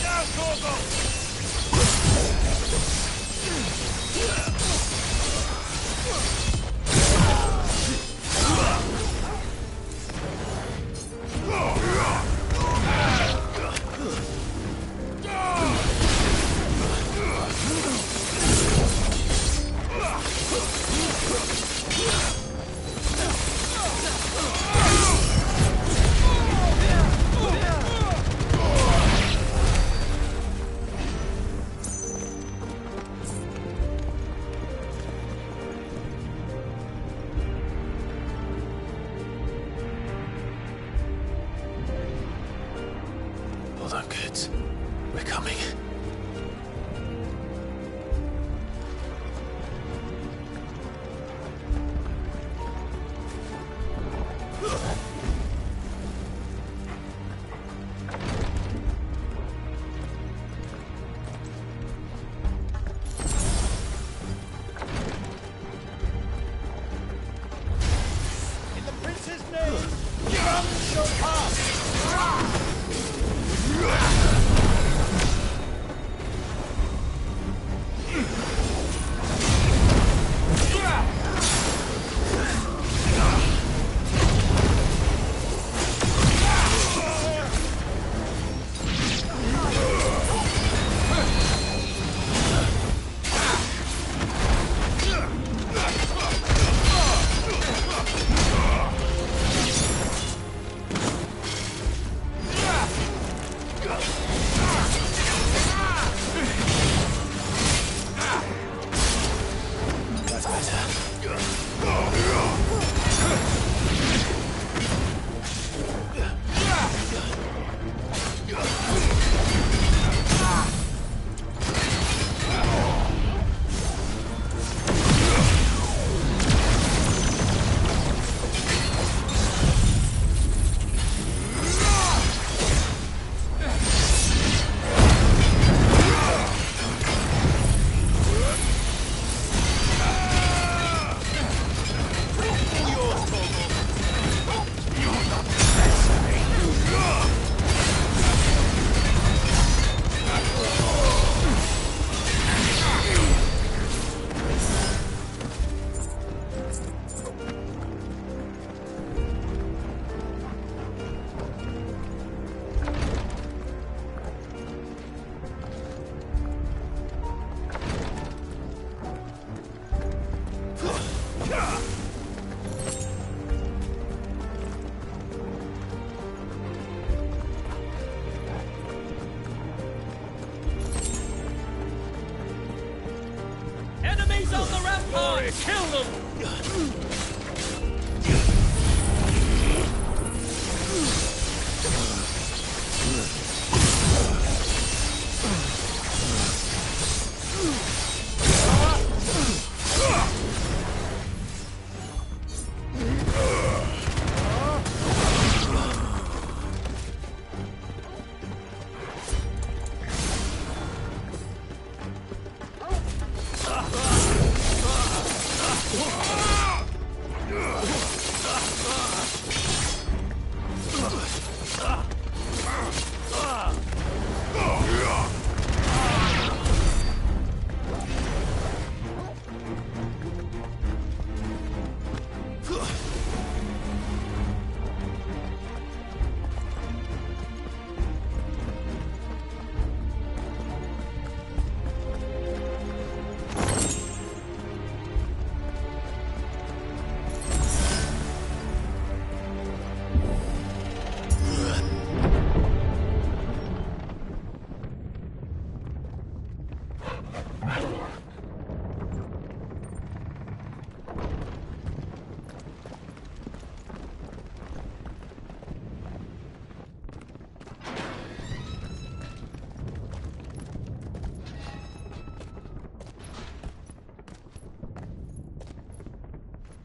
Now, Torgal! Hold on, kids. We're coming. In the prince's name, Jiran shall pass! That's better. Enemies on the rampart! Kill them!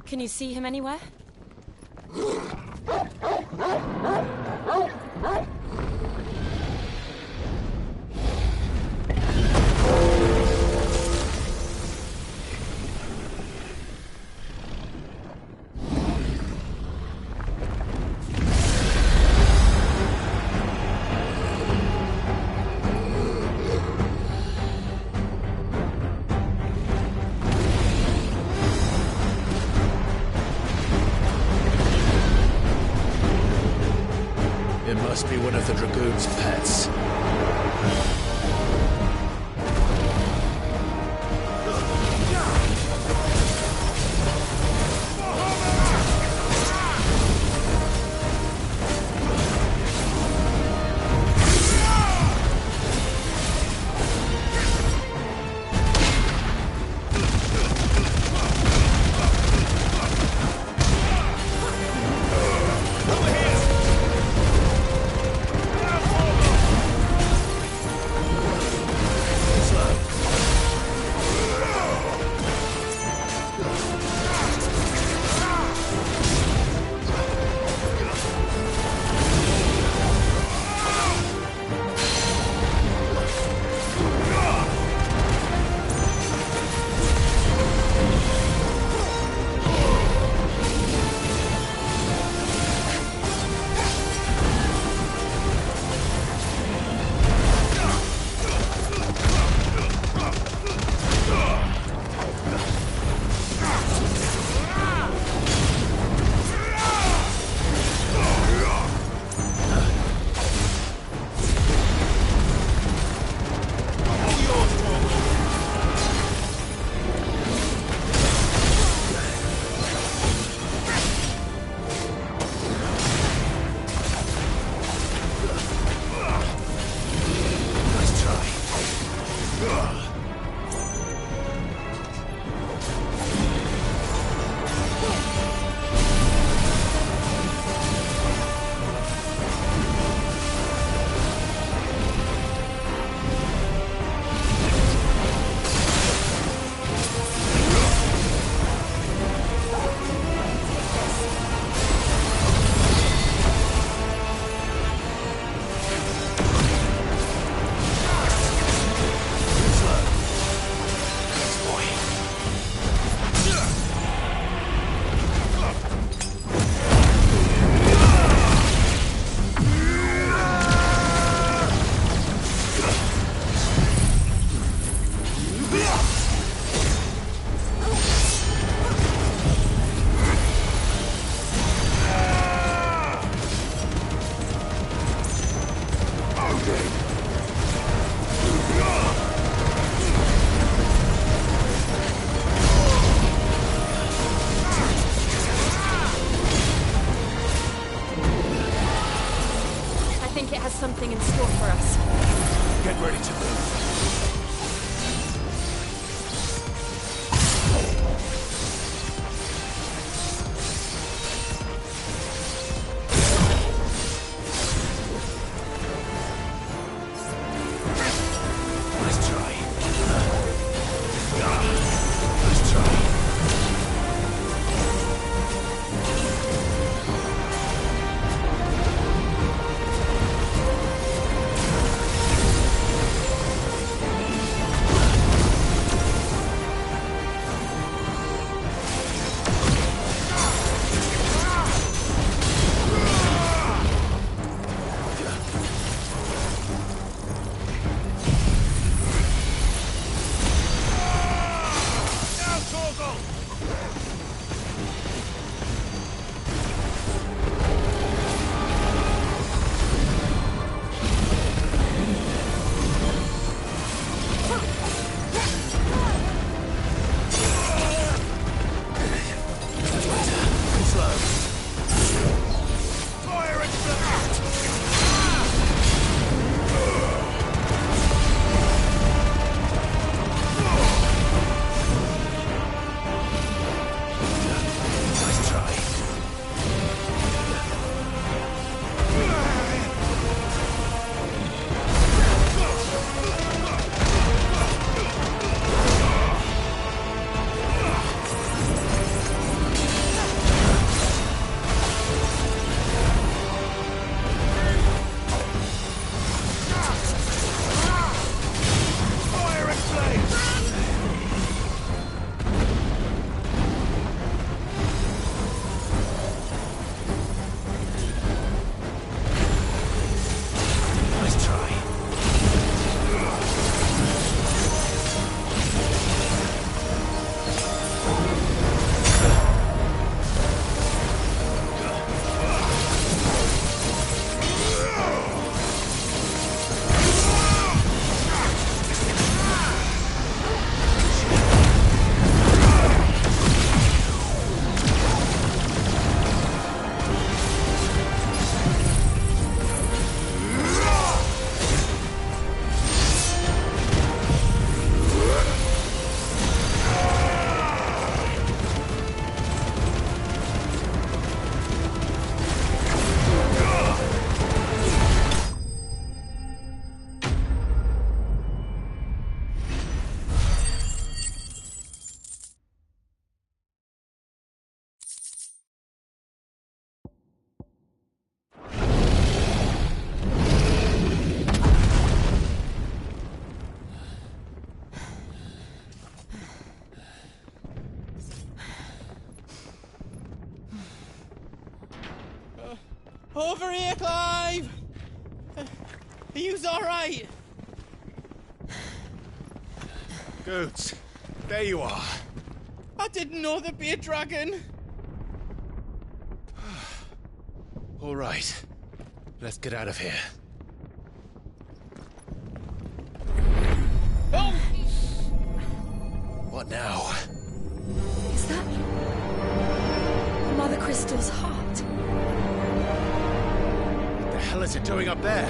Can you see him anywhere? must be one of the Dragoon's pets. Something in store for us. Get ready to move. Over here, Clive! Are you alright? Goots, there you are. I didn't know there'd be a dragon. All right, let's get out of here. Oh! What now? Is that Mother Crystal's heart? What the hell is it doing up there?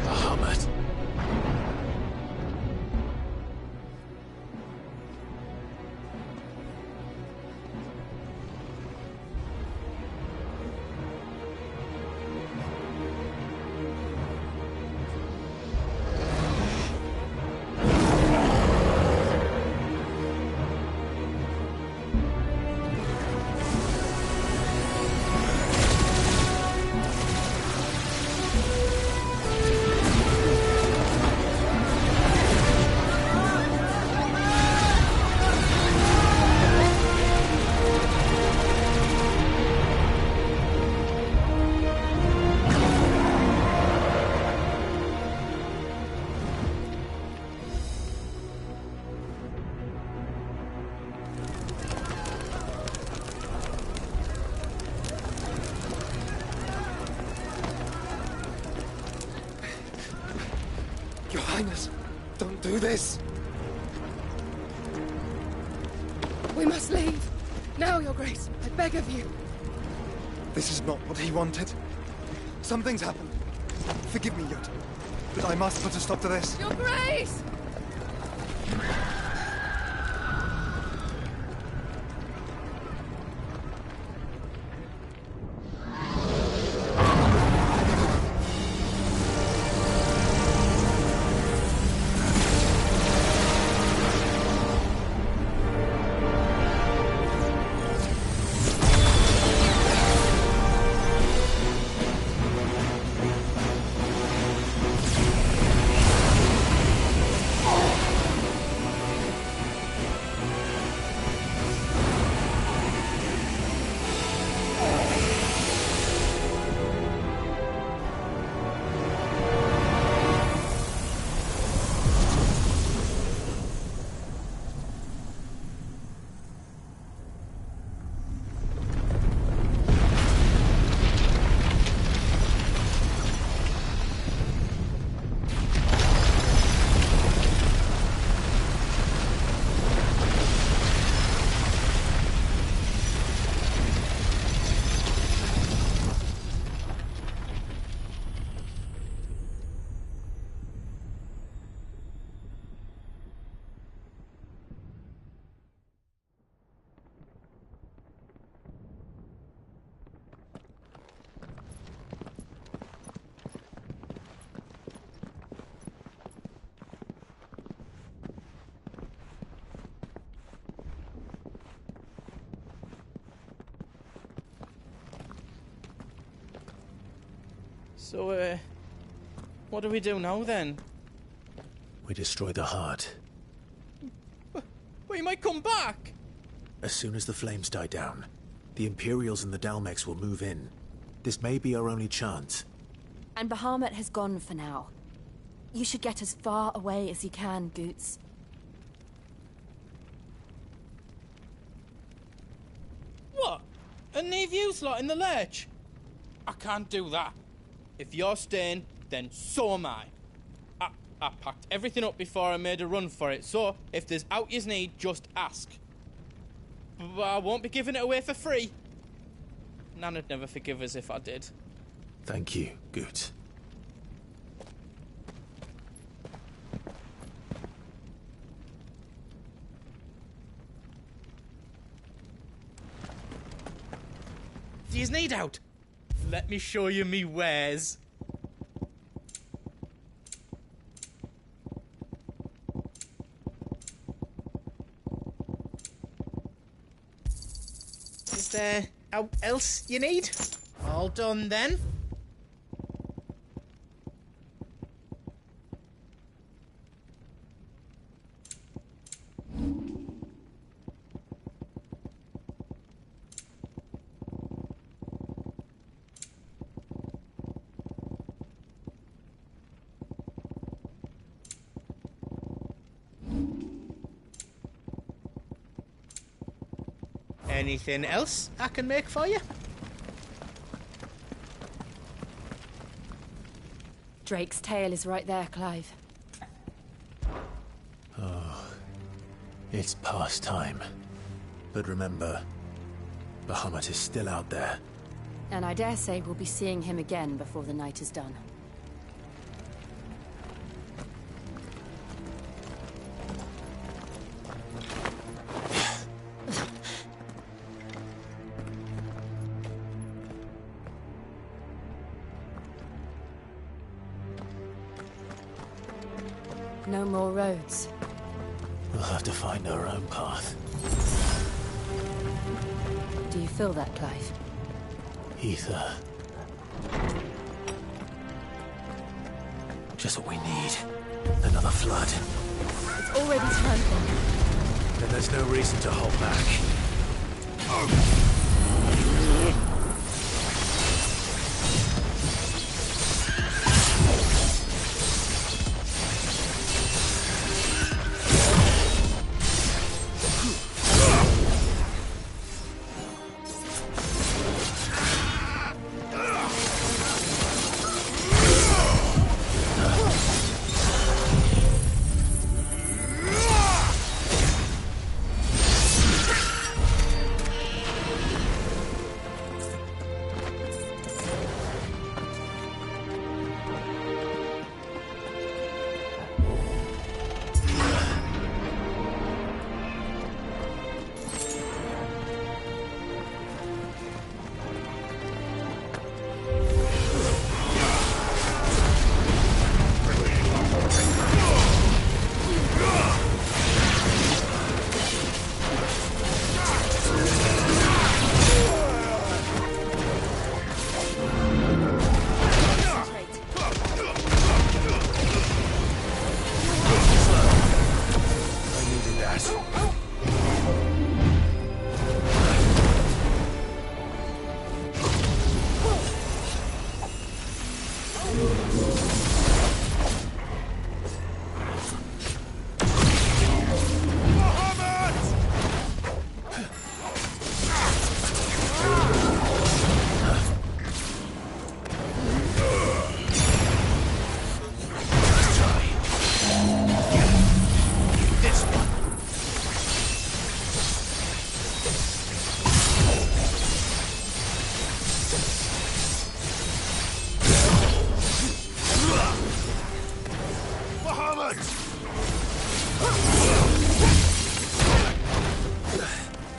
Bahamut. Your Highness, don't do this! We must leave. Now, Your Grace. I beg of you. This is not what he wanted. Something's happened. Forgive me, Yota, but I must put a stop to this. Your Grace! So, what do we do now, then? We destroy the heart. We might come back! As soon as the flames die down, the Imperials and the Dalmex will move in. This may be our only chance. And Bahamut has gone for now. You should get as far away as you can, Goots. What? And leave you lot in the lurch? I can't do that. If you're staying, then so am I. I packed everything up before I made a run for it, so if there's out you need, just ask. But I won't be giving it away for free. Nana'd never forgive us if I did. Thank you, Goots. Do you need out? Let me show you me wares. Is there out else you need? All done then. Anything else I can make for you? Drake's tail is right there, Clive. Oh, it's past time. But remember, Bahamut is still out there. And I dare say we'll be seeing him again before the night is done. No more roads. We'll have to find our own path. Do you feel that, Clive? Ether. Just what we need. Another flood. It's already time for... Then there's no reason to hold back.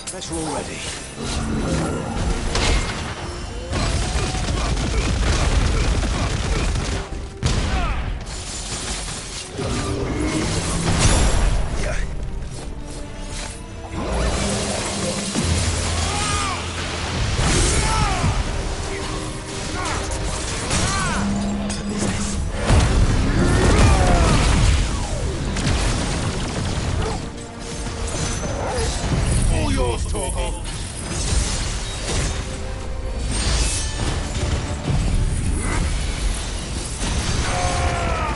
Better already. All yours, Torgal.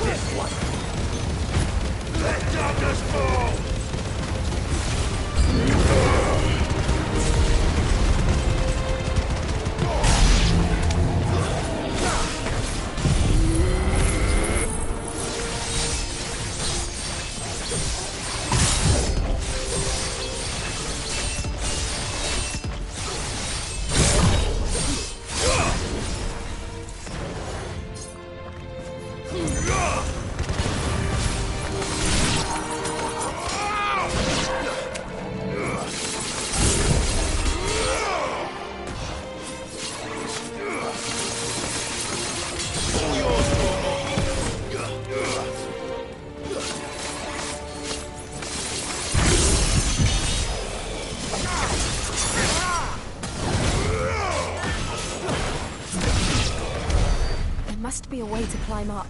This one. Let darkness fall. There must be a way to climb up.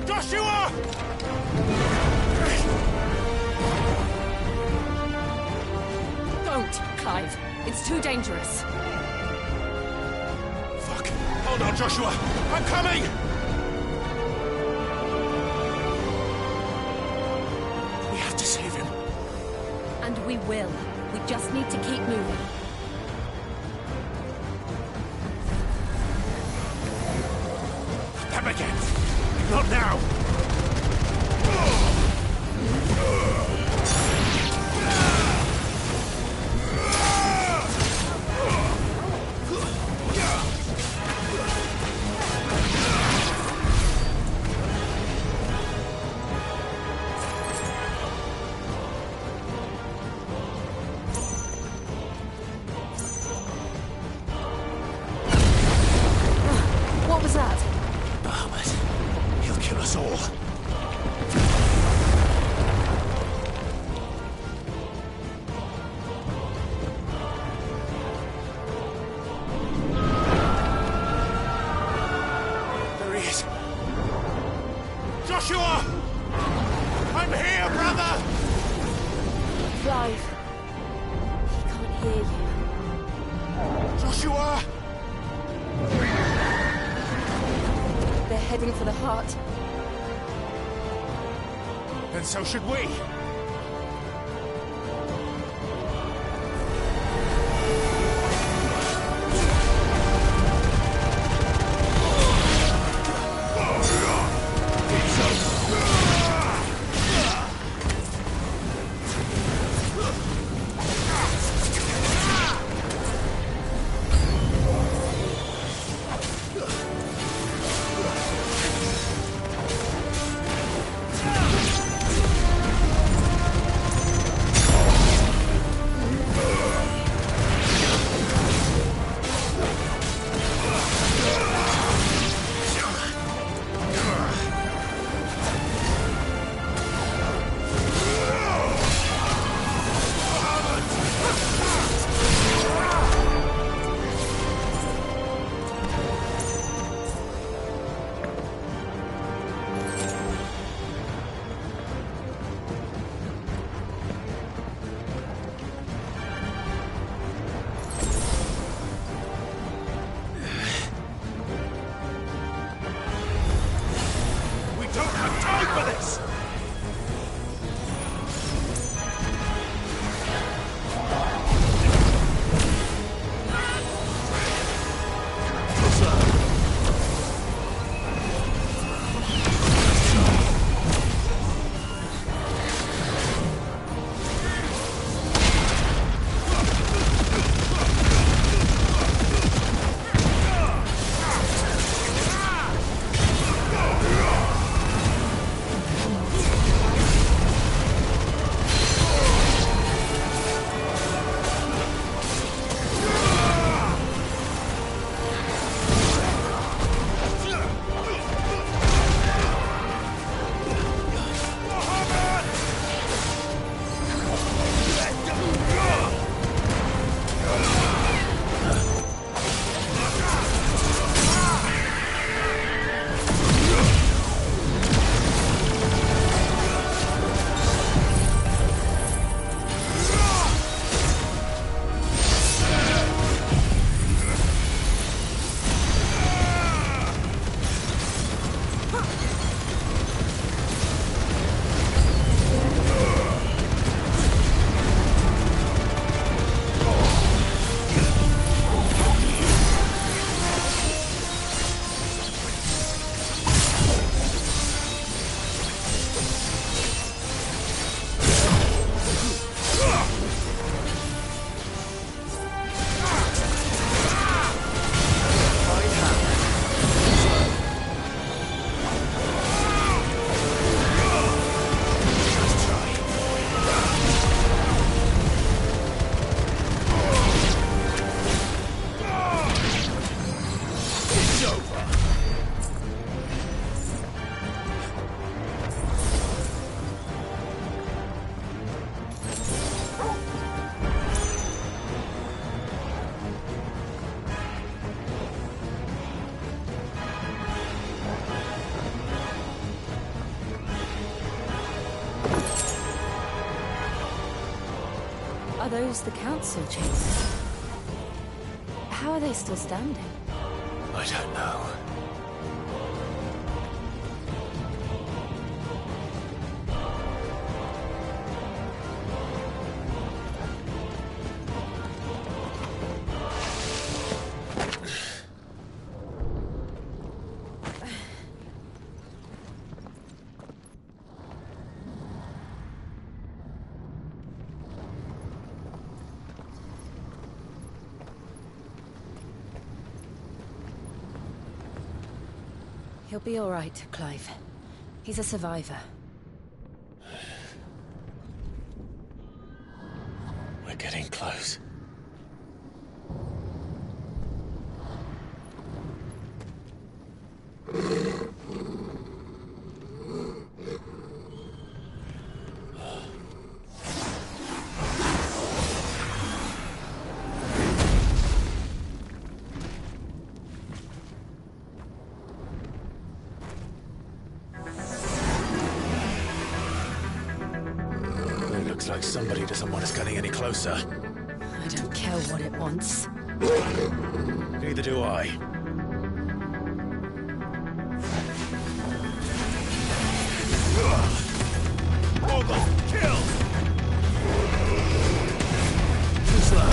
Joshua! Don't, Clive. It's too dangerous. Fuck. Hold on, Joshua. I'm coming! We have to save him. And we will. We just need to keep moving. Them again. Not now. What was that? Bahamut. He'll kill us all. There he is. Joshua! I'm here, brother! Clive. He can't hear you. Joshua! They're heading for the heart. And so should we. those the council chased? How are they still standing? I don't know. He'll be all right, Clive. He's a survivor. We're getting close. Looks like somebody doesn't want us getting any closer. I don't care what it wants. Neither do I. Almost killed! Too slow.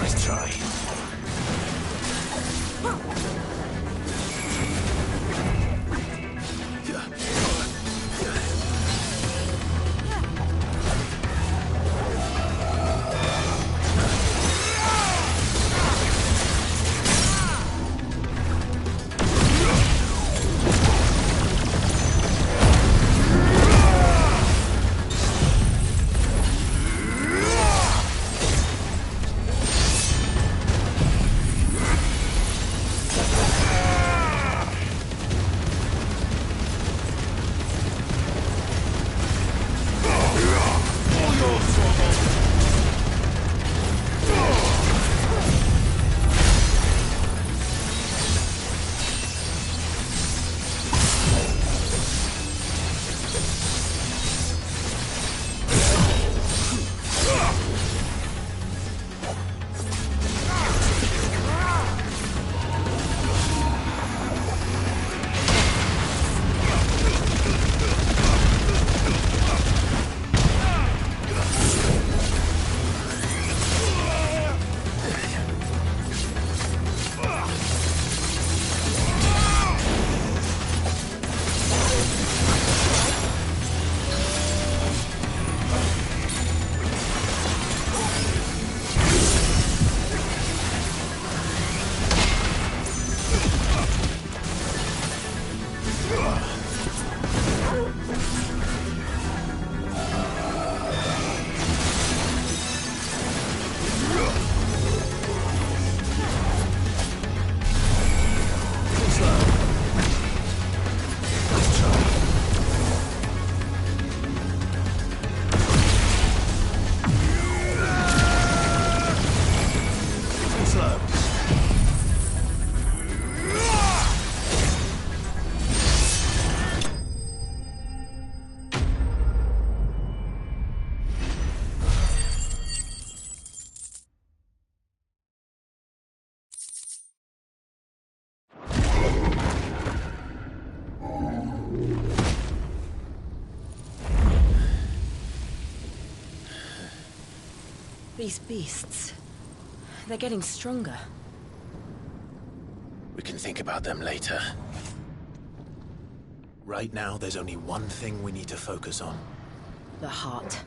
Nice try. These beasts, they're getting stronger. We can think about them later. Right now, there's only one thing we need to focus on. The heart.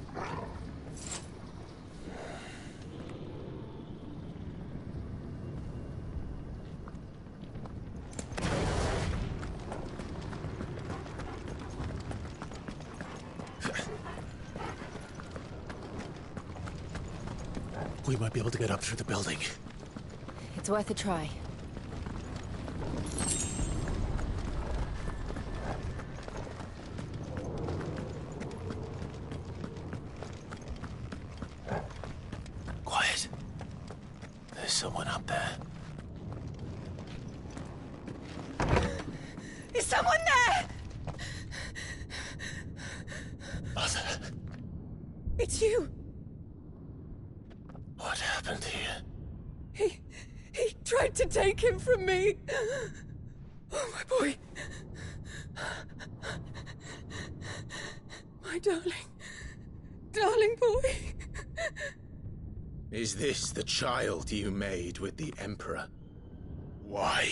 We might be able to get up through the building. It's worth a try. Quiet. There's someone up there. Is someone there? Mother. It's you. What happened here? He tried to take him from me. Oh, my boy. My darling boy. Is this the child you made with the Emperor? Why,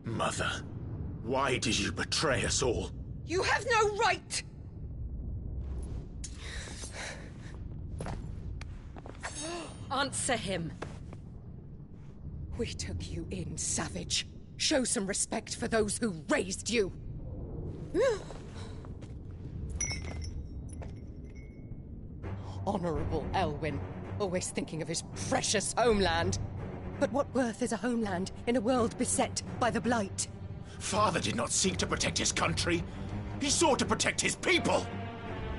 Mother? Why did you betray us all? You have no right! Answer him. We took you in, savage. Show some respect for those who raised you. Honorable Elwyn, always thinking of his precious homeland. But what worth is a homeland in a world beset by the Blight? Father did not seek to protect his country. He sought to protect his people.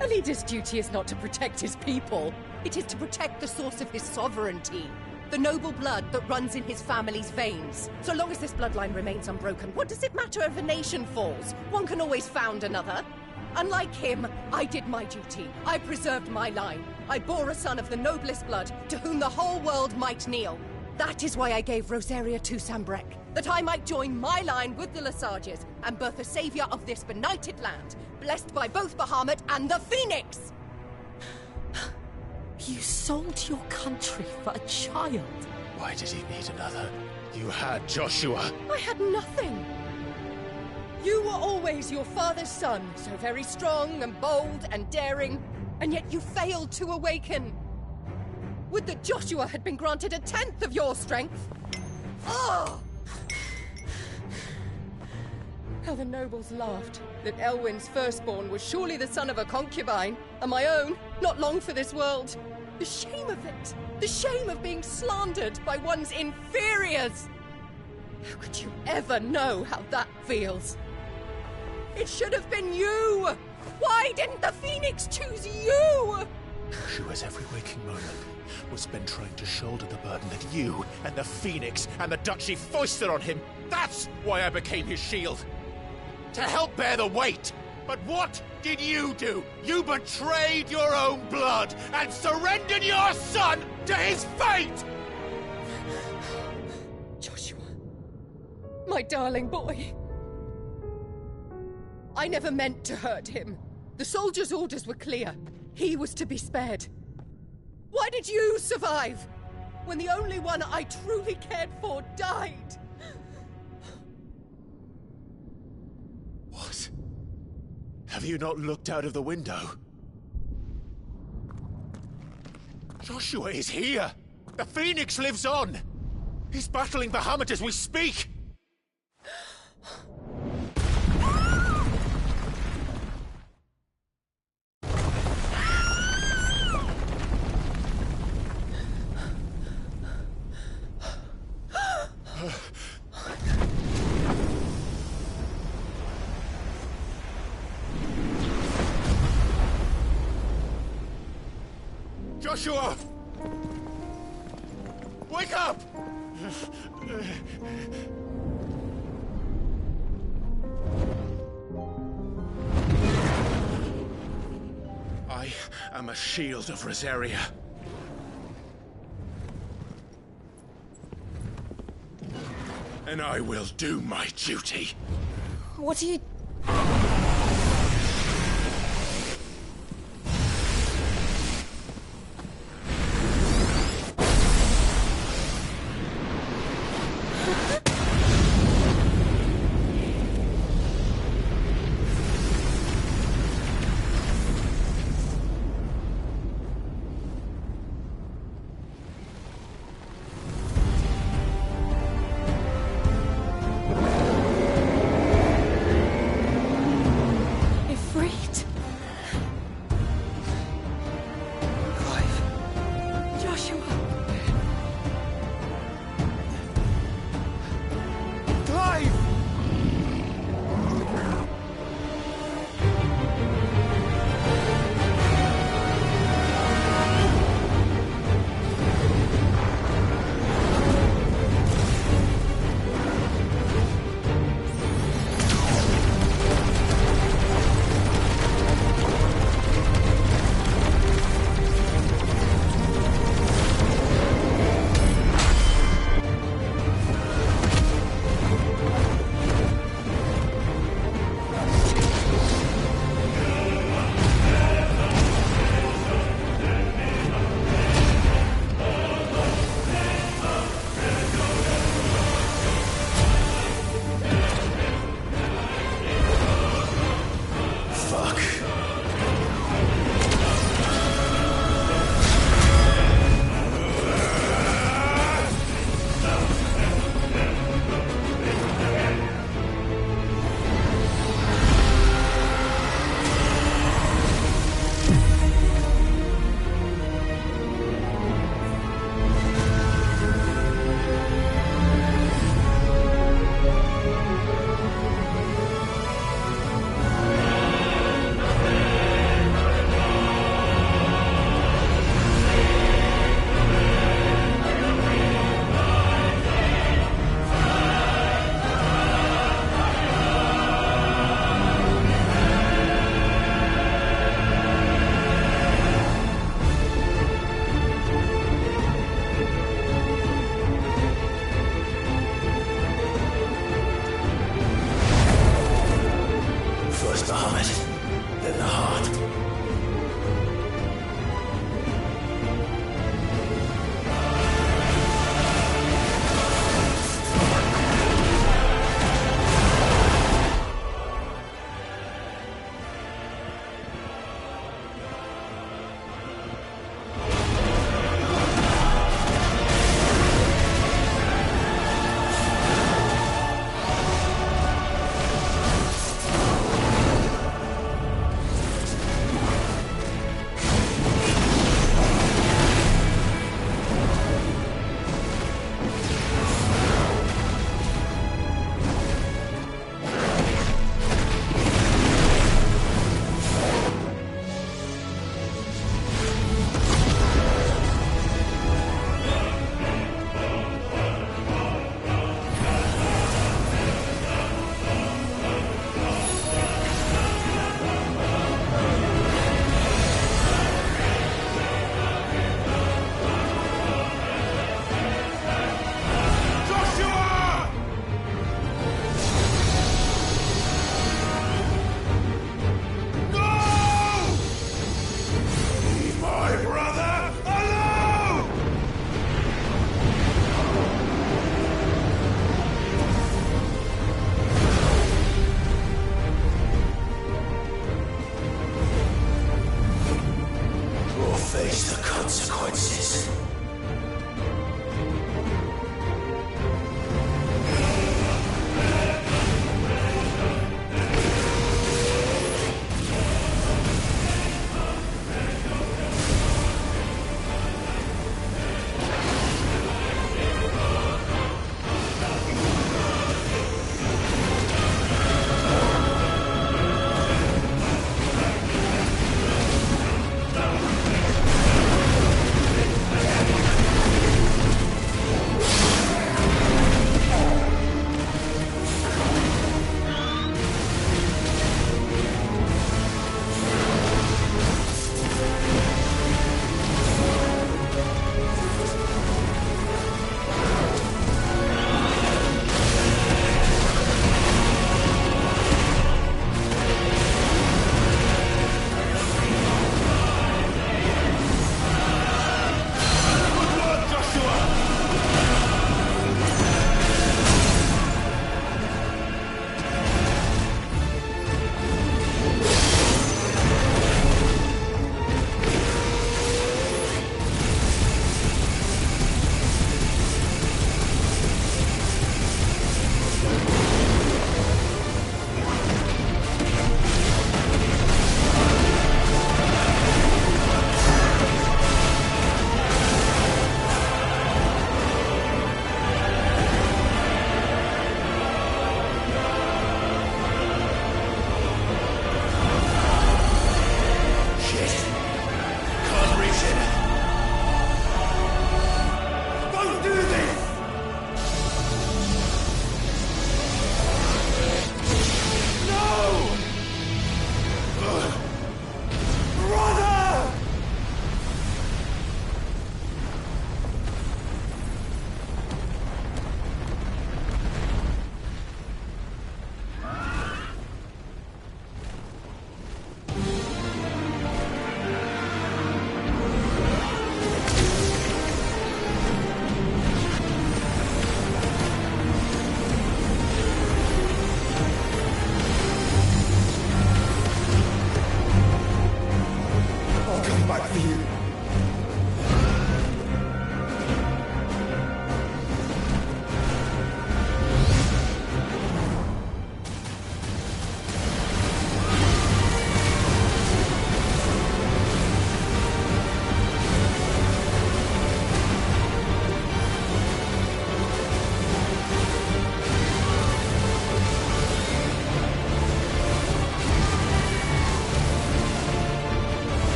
A leader's duty is not to protect his people. It is to protect the source of his sovereignty. The noble blood that runs in his family's veins. So long as this bloodline remains unbroken, what does it matter if a nation falls? One can always found another. Unlike him, I did my duty. I preserved my line. I bore a son of the noblest blood, to whom the whole world might kneel. That is why I gave Rosaria to Sambrek, that I might join my line with the Lesages and birth a savior of this benighted land, blessed by both Bahamut and the Phoenix! You sold your country for a child. Why did he need another? You had Joshua. I had nothing. You were always your father's son, so very strong and bold and daring, and yet you failed to awaken. Would that Joshua had been granted 1/10 of your strength? Oh! How the nobles laughed that Elwyn's firstborn was surely the son of a concubine, and my own, not long for this world. The shame of it! The shame of being slandered by one's inferiors! How could you ever know how that feels? It should have been you! Why didn't the Phoenix choose you? Joshua's every waking moment was spent trying to shoulder the burden that you and the Phoenix and the Duchy foisted on him. That's why I became his shield. To help bear the weight. But what did you do? You betrayed your own blood and surrendered your son to his fate! Joshua, my darling boy. I never meant to hurt him. The soldiers' orders were clear. He was to be spared. Why did you survive when the only one I truly cared for died? What? Have you not looked out of the window? Joshua is here! The Phoenix lives on! He's battling Bahamut as we speak! Joshua! Wake up! I am a shield of Rosaria. And I will do my duty. What are you...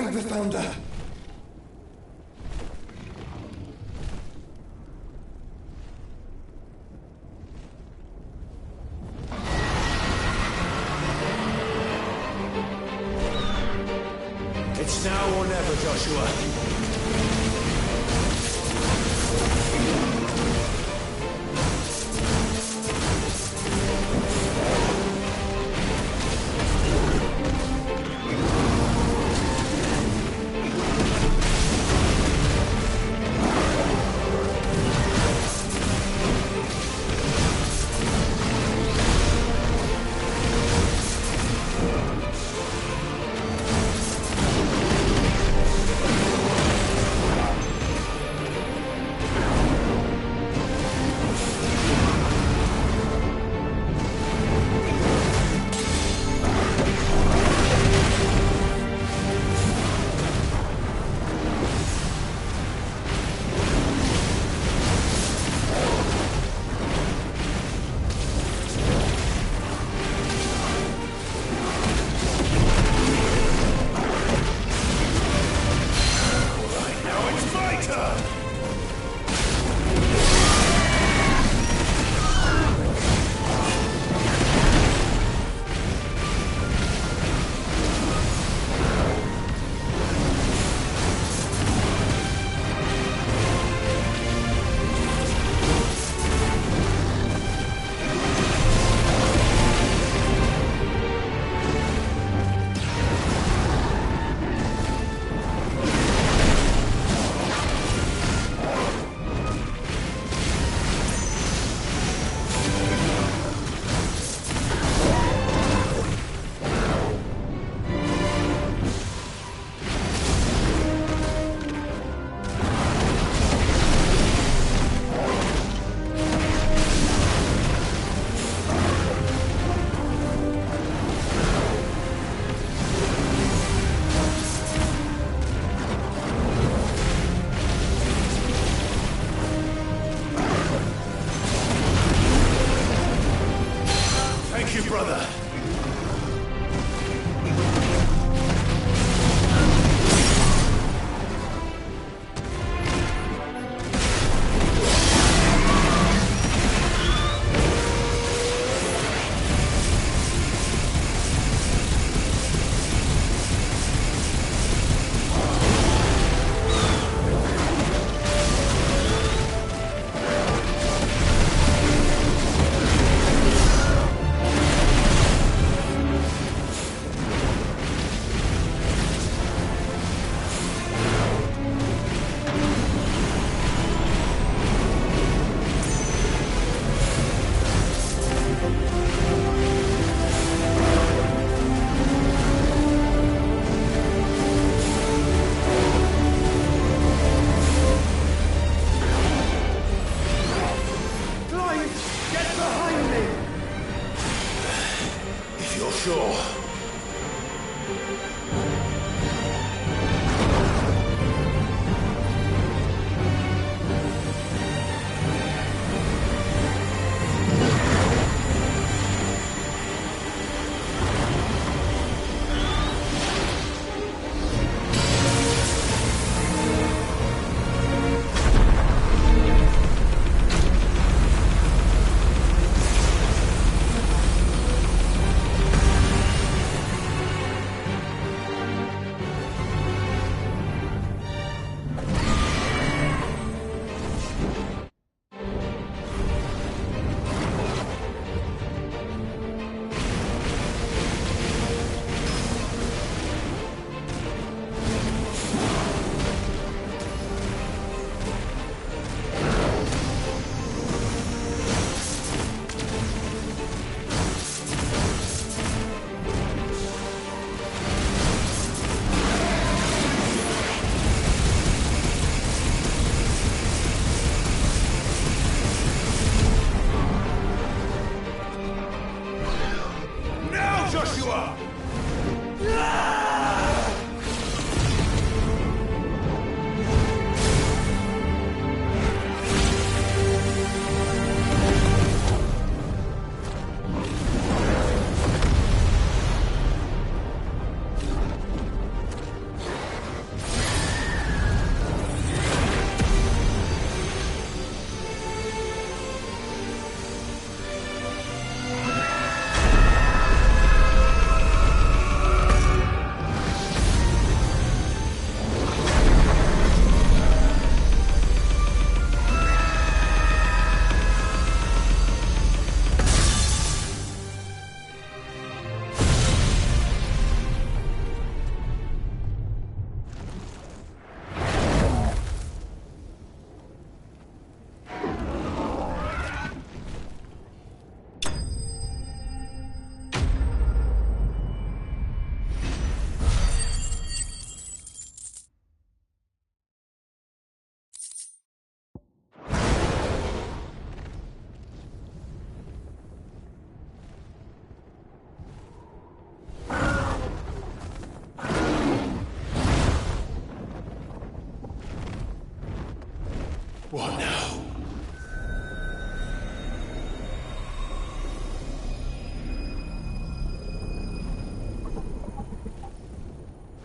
Thank the Founder! It's now or never, Joshua.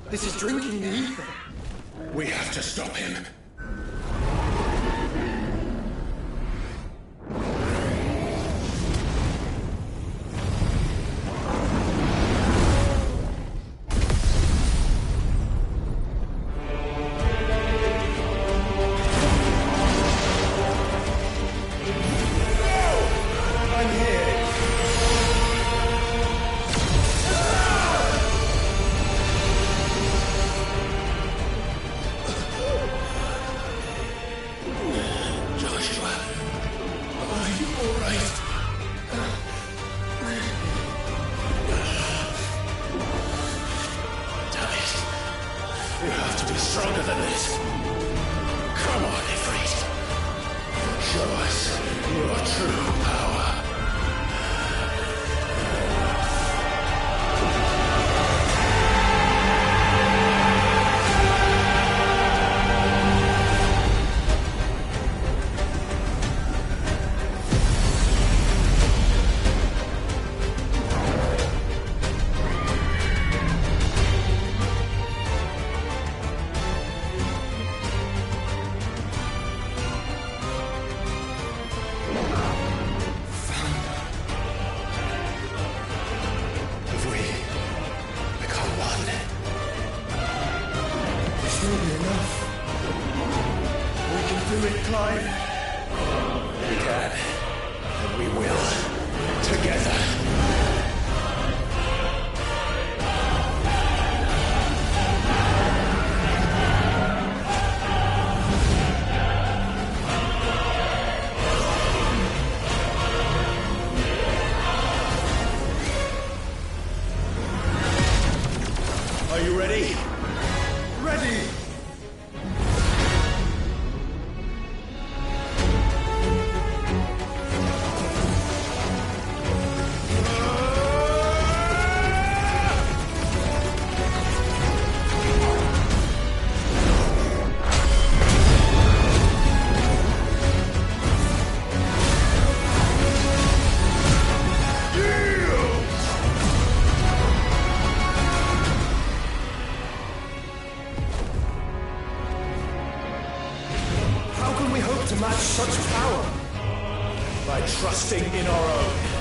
This is drinking the ether. We have to stop him. Are you ready? Ready! To match such power by trusting in our own.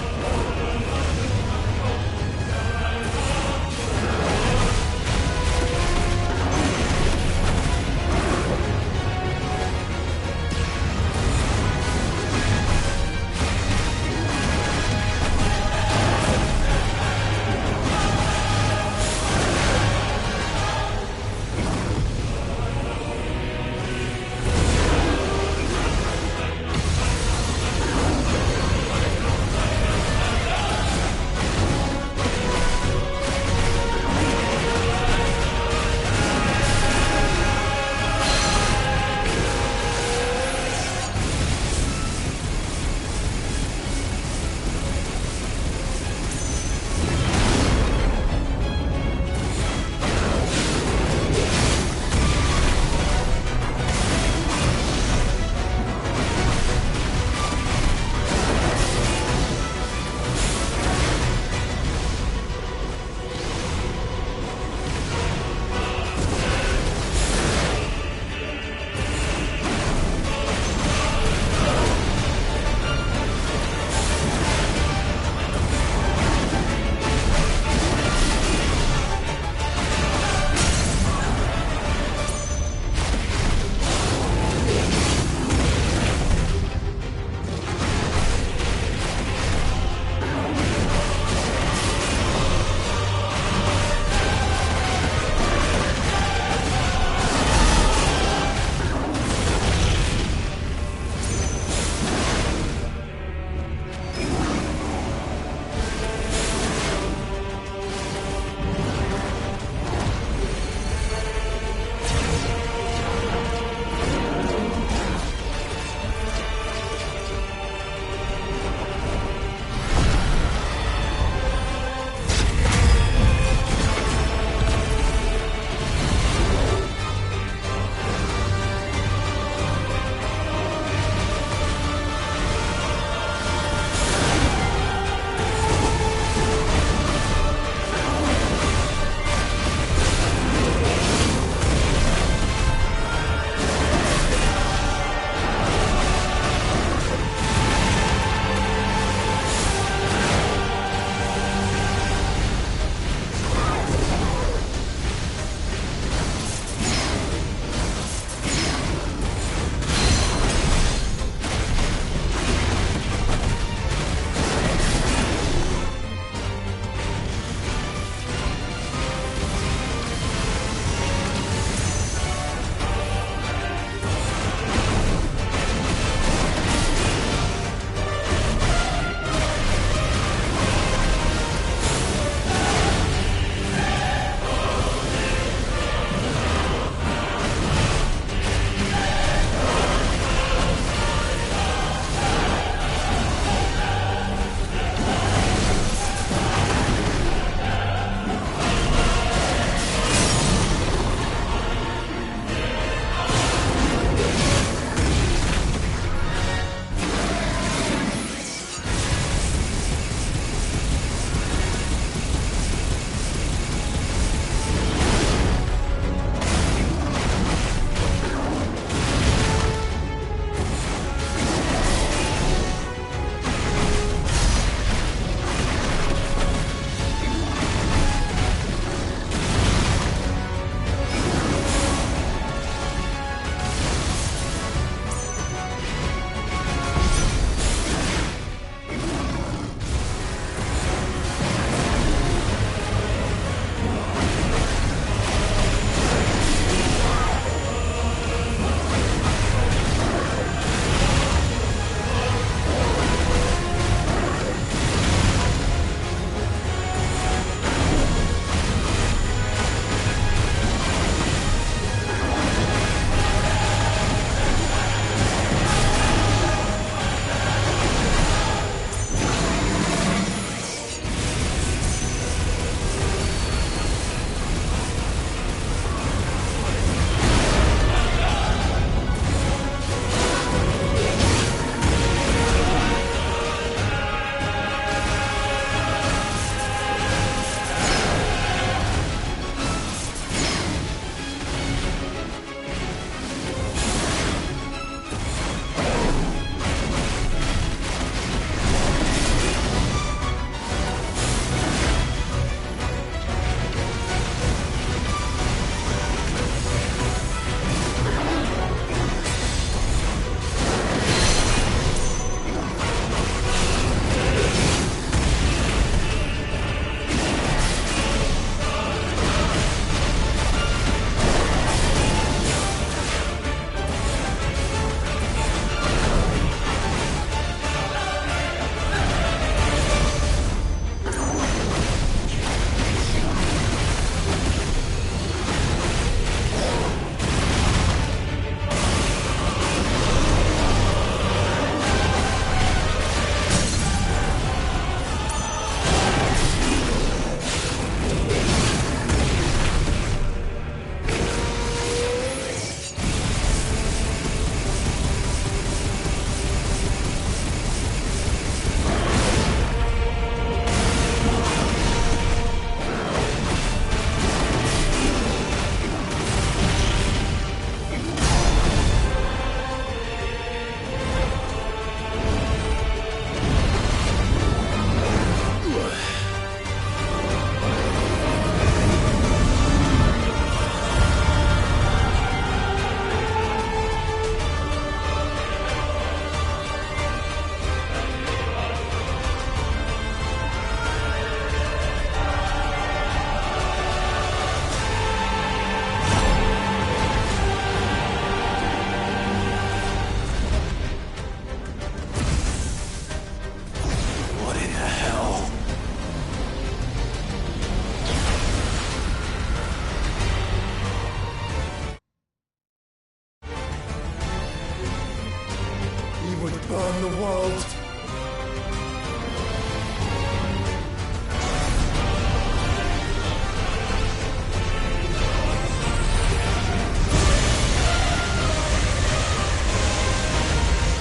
on the world.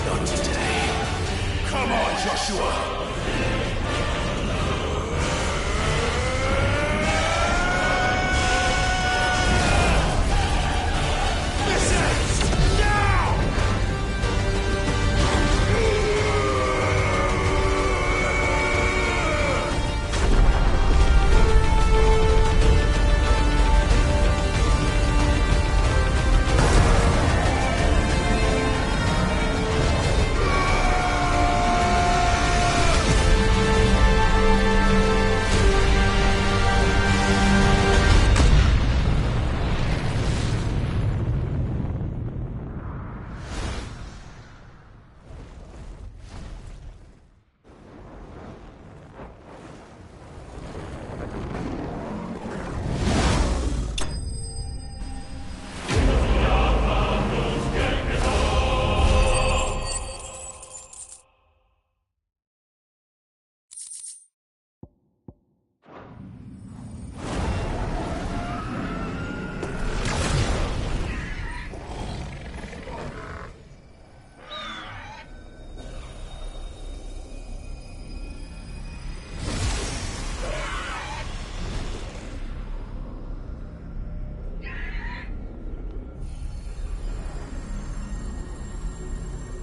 Not today. Come on, Joshua!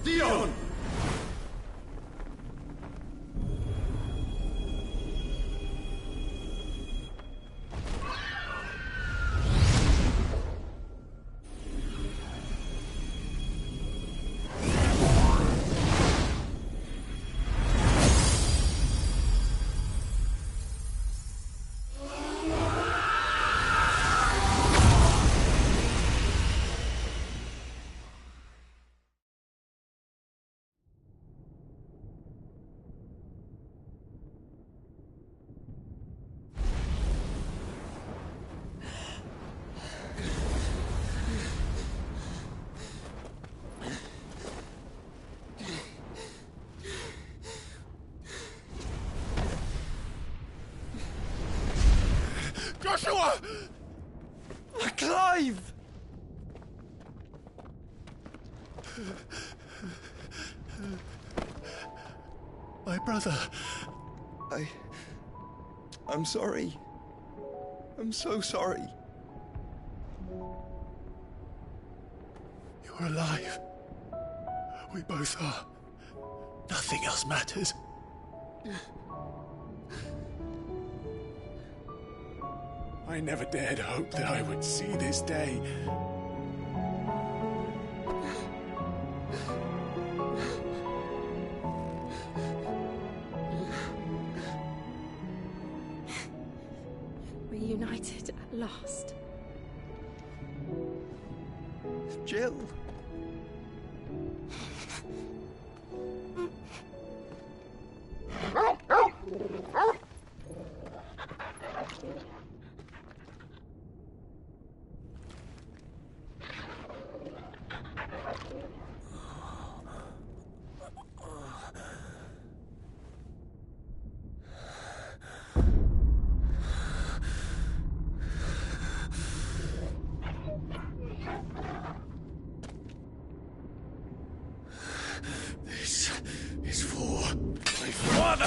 Dion! Joshua! Clive! My brother. I'm sorry. I'm so sorry. You're alive. We both are. Nothing else matters. I never dared hope that I would see this day. Reunited at last. Jill. This is for my father!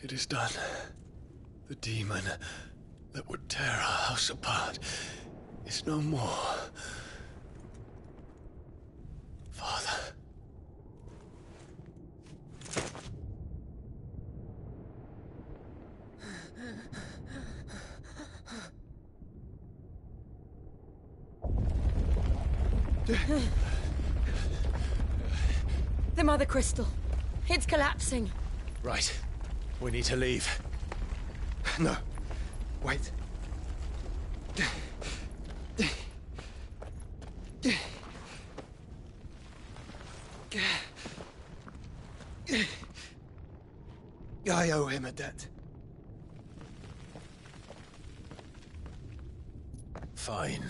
It is done. The demon that would tear our house apart is no more. Father. The Mother Crystal. It's collapsing. Right. We need to leave. No. Wait. I owe him a debt. Fine.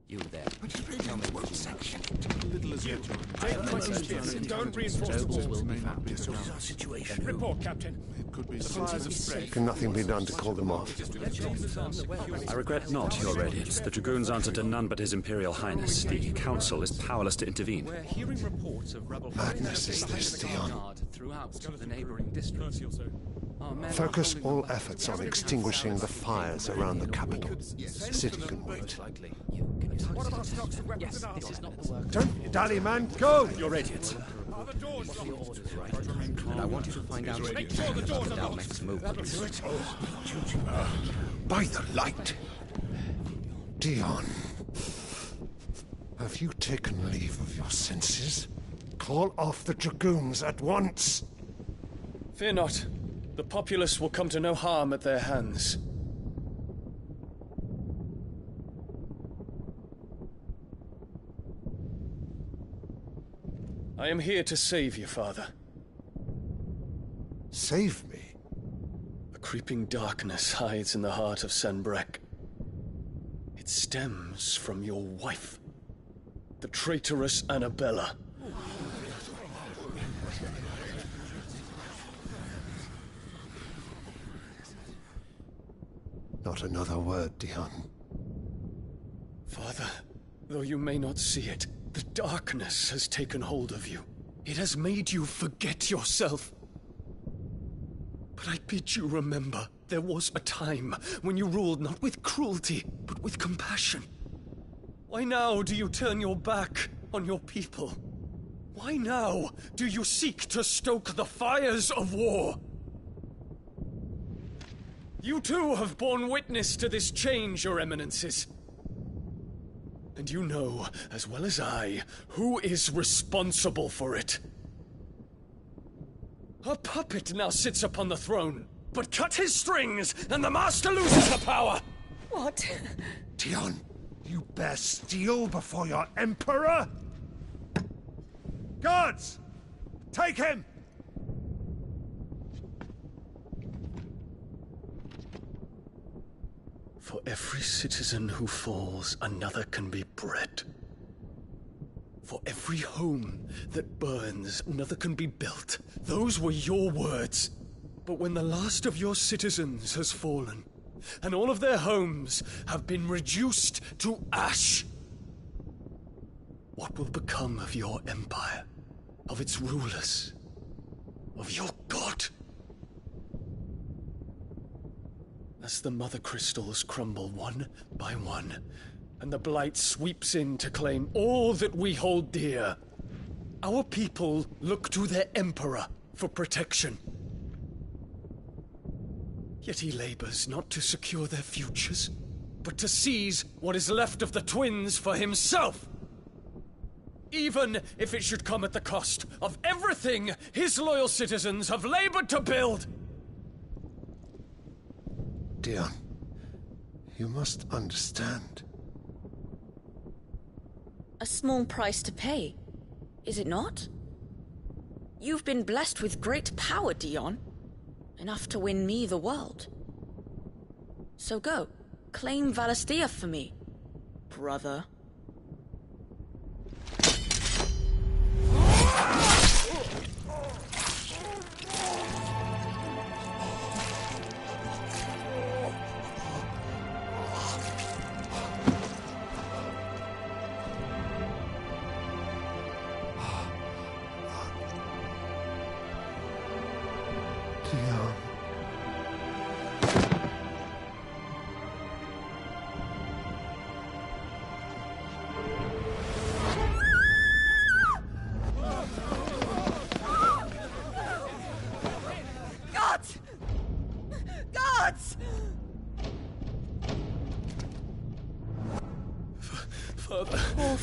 You there. Tell me what section. Little as you. Don't reinforce the walls. This is our situation. Report, Captain. It could be the fires have spread. Can nothing be done to call them off? I regret not, Your Radiance. The Dragoons answer to none but His Imperial Highness. The Council is powerless to intervene. We're hearing reports of rebel Madness is this, Dion. throughout the neighboring districts. Focus all efforts on extinguishing the fires around the capital. The city can wait. What about stocks of weapons and armor? Don't you dally, man. Go! Your Radiance. And I want you to find out about Dalmek's movements. By the light! Dion, have you taken leave of your senses? Call off the Dragoons at once! Fear not. The populace will come to no harm at their hands. I am here to save you, Father. Save me? A creeping darkness hides in the heart of Sanbreque. It stems from your wife, the traitorous Annabella. Not another word, Dion. Father, though you may not see it, the darkness has taken hold of you. It has made you forget yourself. But I bid you remember, there was a time when you ruled not with cruelty, but with compassion. Why now do you turn your back on your people? Why now do you seek to stoke the fires of war? You too have borne witness to this change, Your Eminences. And you know, as well as I, who is responsible for it. A puppet now sits upon the throne, but cut his strings, and the Master loses the power! What? Dion, you bear steel before your Emperor? Guards! Take him! For every citizen who falls, another can be bred. For every home that burns, another can be built. Those were your words. But when the last of your citizens has fallen, and all of their homes have been reduced to ash, what will become of your empire, of its rulers, of your god? As the Mother Crystals crumble one by one, and the Blight sweeps in to claim all that we hold dear, our people look to their Emperor for protection. Yet he labors not to secure their futures, but to seize what is left of the twins for himself. Even if it should come at the cost of everything his loyal citizens have labored to build. Dion, you must understand. A small price to pay, is it not? You've been blessed with great power, Dion. Enough to win me the world. So go, claim Valisthea for me, brother.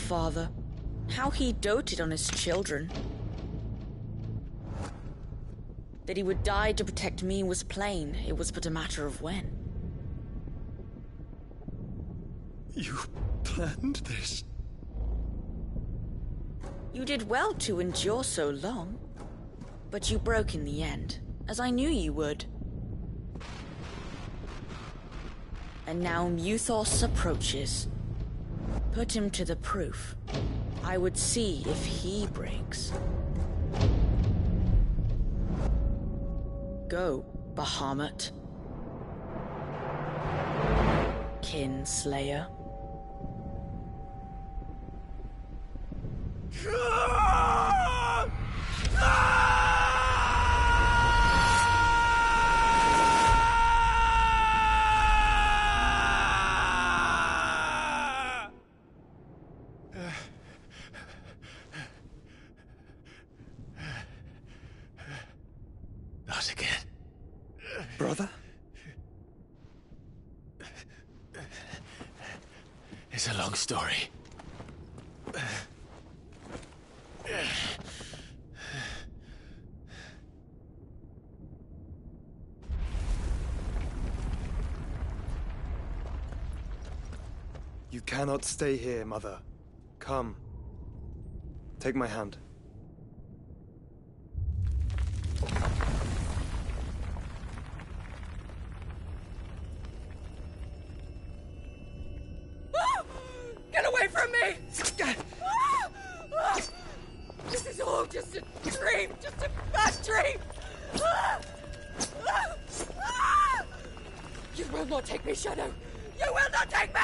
father. How he doted on his children. That he would die to protect me was plain. It was but a matter of when. You planned this? You did well to endure so long. But you broke in the end, as I knew you would. And now Muthos approaches. Put him to the proof. I would see if he breaks. Go, Bahamut. Kinslayer. Not again. Brother? It's a long story. You cannot stay here, Mother. Come. Take my hand. Get away from me! This is all just a dream, just a bad dream! You will not take me, Shadow! You will not take me!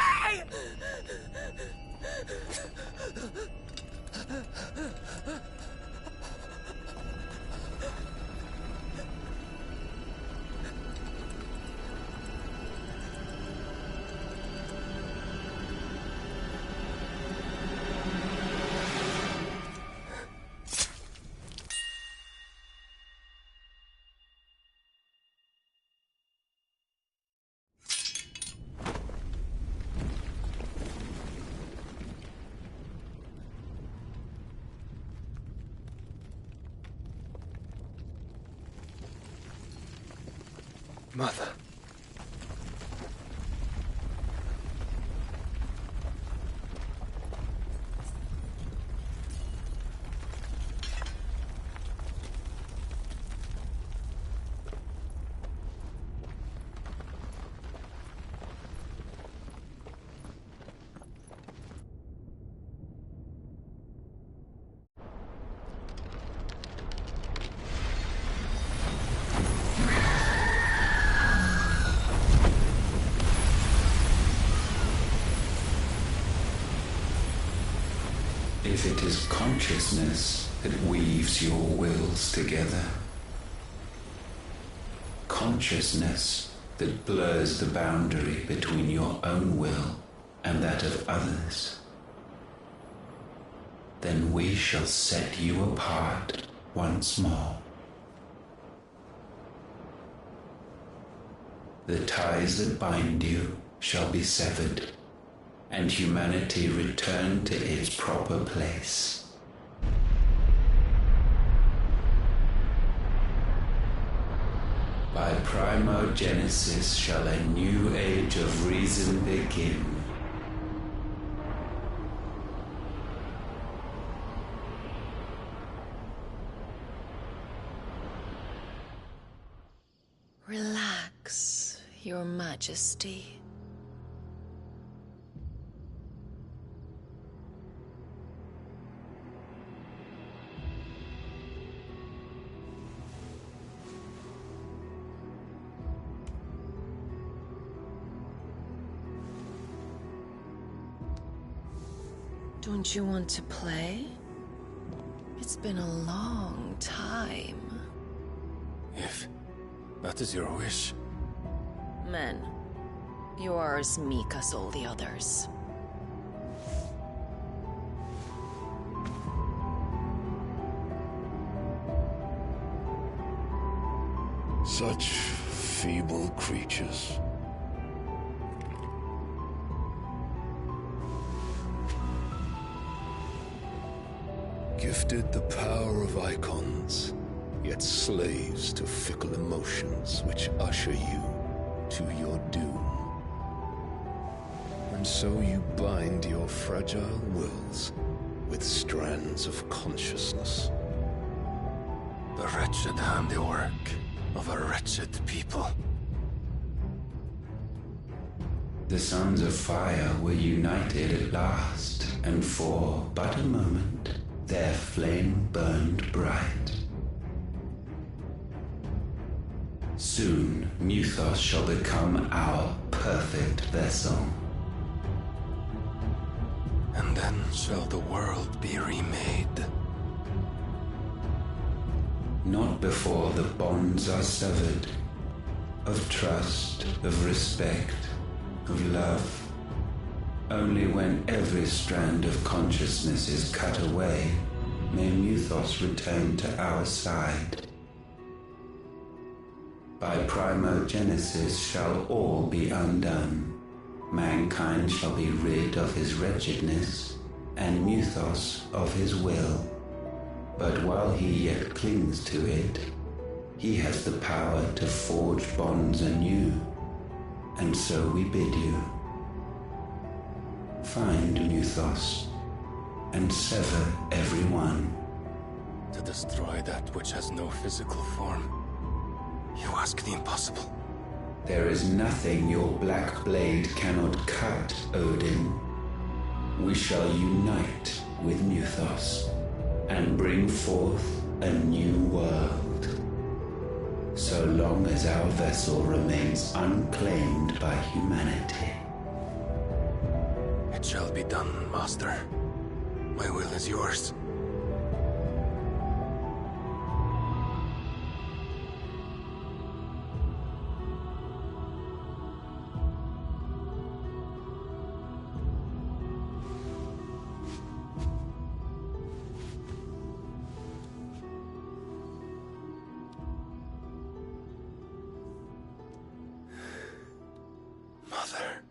Mother. If it is consciousness that weaves your wills together, consciousness that blurs the boundary between your own will and that of others, then we shall set you apart once more. The ties that bind you shall be severed, and humanity return to its proper place. By primogenesis shall a new age of reason begin. Relax, Your Majesty. Don't you want to play? It's been a long time. If that is your wish. Men, you are as meek as all the others. Such feeble creatures. Gifted the power of icons, yet slaves to fickle emotions which usher you to your doom. And so you bind your fragile wills with strands of consciousness. The wretched handiwork of a wretched people. The Sons of Fire were united at last, and for but a moment, their flame burned bright. Soon, Muthos shall become our perfect vessel. And then shall the world be remade. Not before the bonds are severed, of trust, of respect, of love. Only when every strand of consciousness is cut away, may Muthos return to our side. By primogenesis shall all be undone. Mankind shall be rid of his wretchedness, and Muthos of his will. But while he yet clings to it, he has the power to forge bonds anew. And so we bid you, find Muthos, and sever every one. To destroy that which has no physical form, you ask the impossible. There is nothing your black blade cannot cut, Odin. We shall unite with Muthos, and bring forth a new world. So long as our vessel remains unclaimed by humanity. It shall be done, Master. My will is yours. Mother.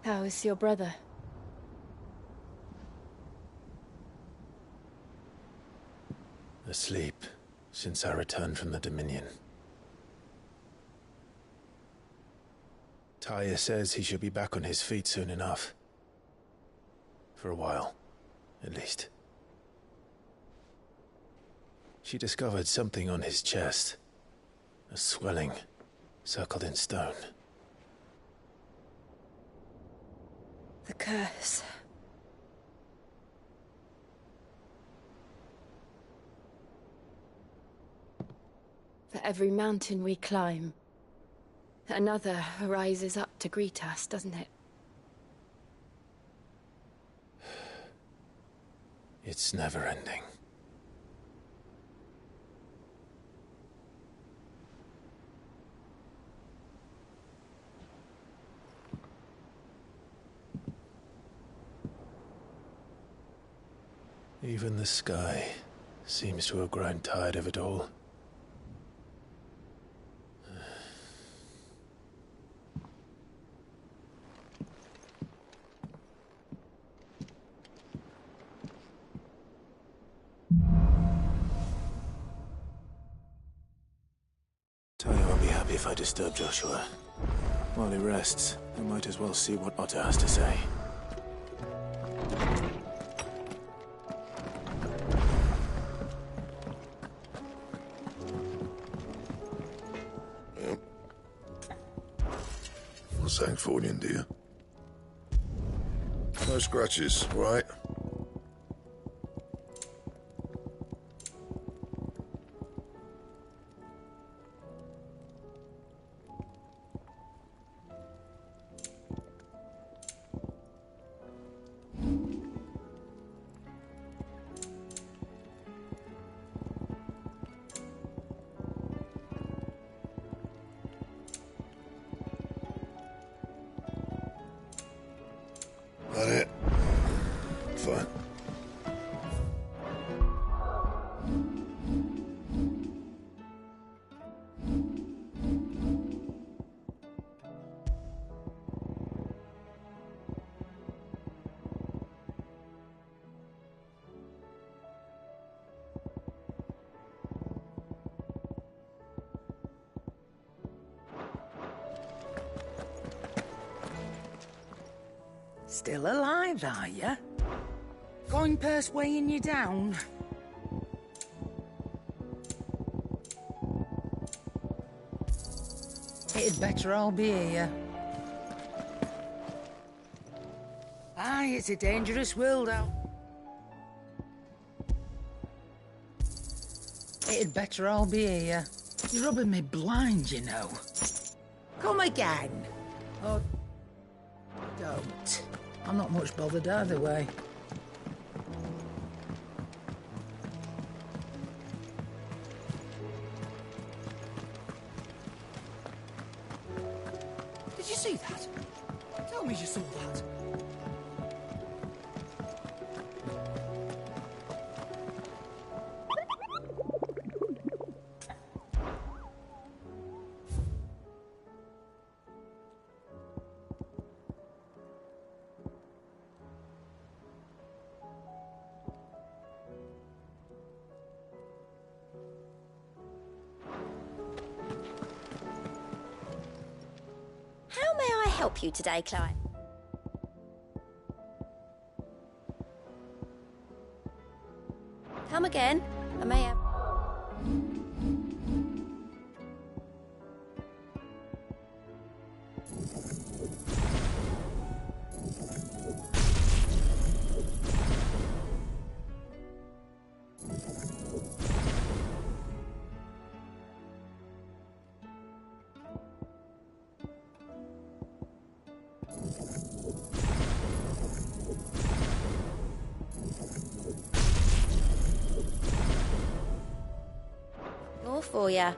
How is your brother? Asleep since I returned from the Dominion. Tyr says he should be back on his feet soon enough. For a while, at least. She discovered something on his chest. A swelling, circled in stone. The curse. For every mountain we climb, another rises up to greet us, doesn't it? It's never ending. Even the sky seems to have grown tired of it all. Tyr won't be happy if I disturb Joshua. While he rests, I might as well see what Otter has to say. Was Sangforian, do you? No scratches, right? That it? Fine. Still alive, are you? Going purse weighing you down? It'd better all be here. Aye, it's a dangerous world out. It'd better all be here. You're rubbing me blind, you know. Come again. Oh, don't. I'm not much bothered either way. Did you see that? Tell me you saw that. How may I help you today, Clive? Come again. I may have... More for ya.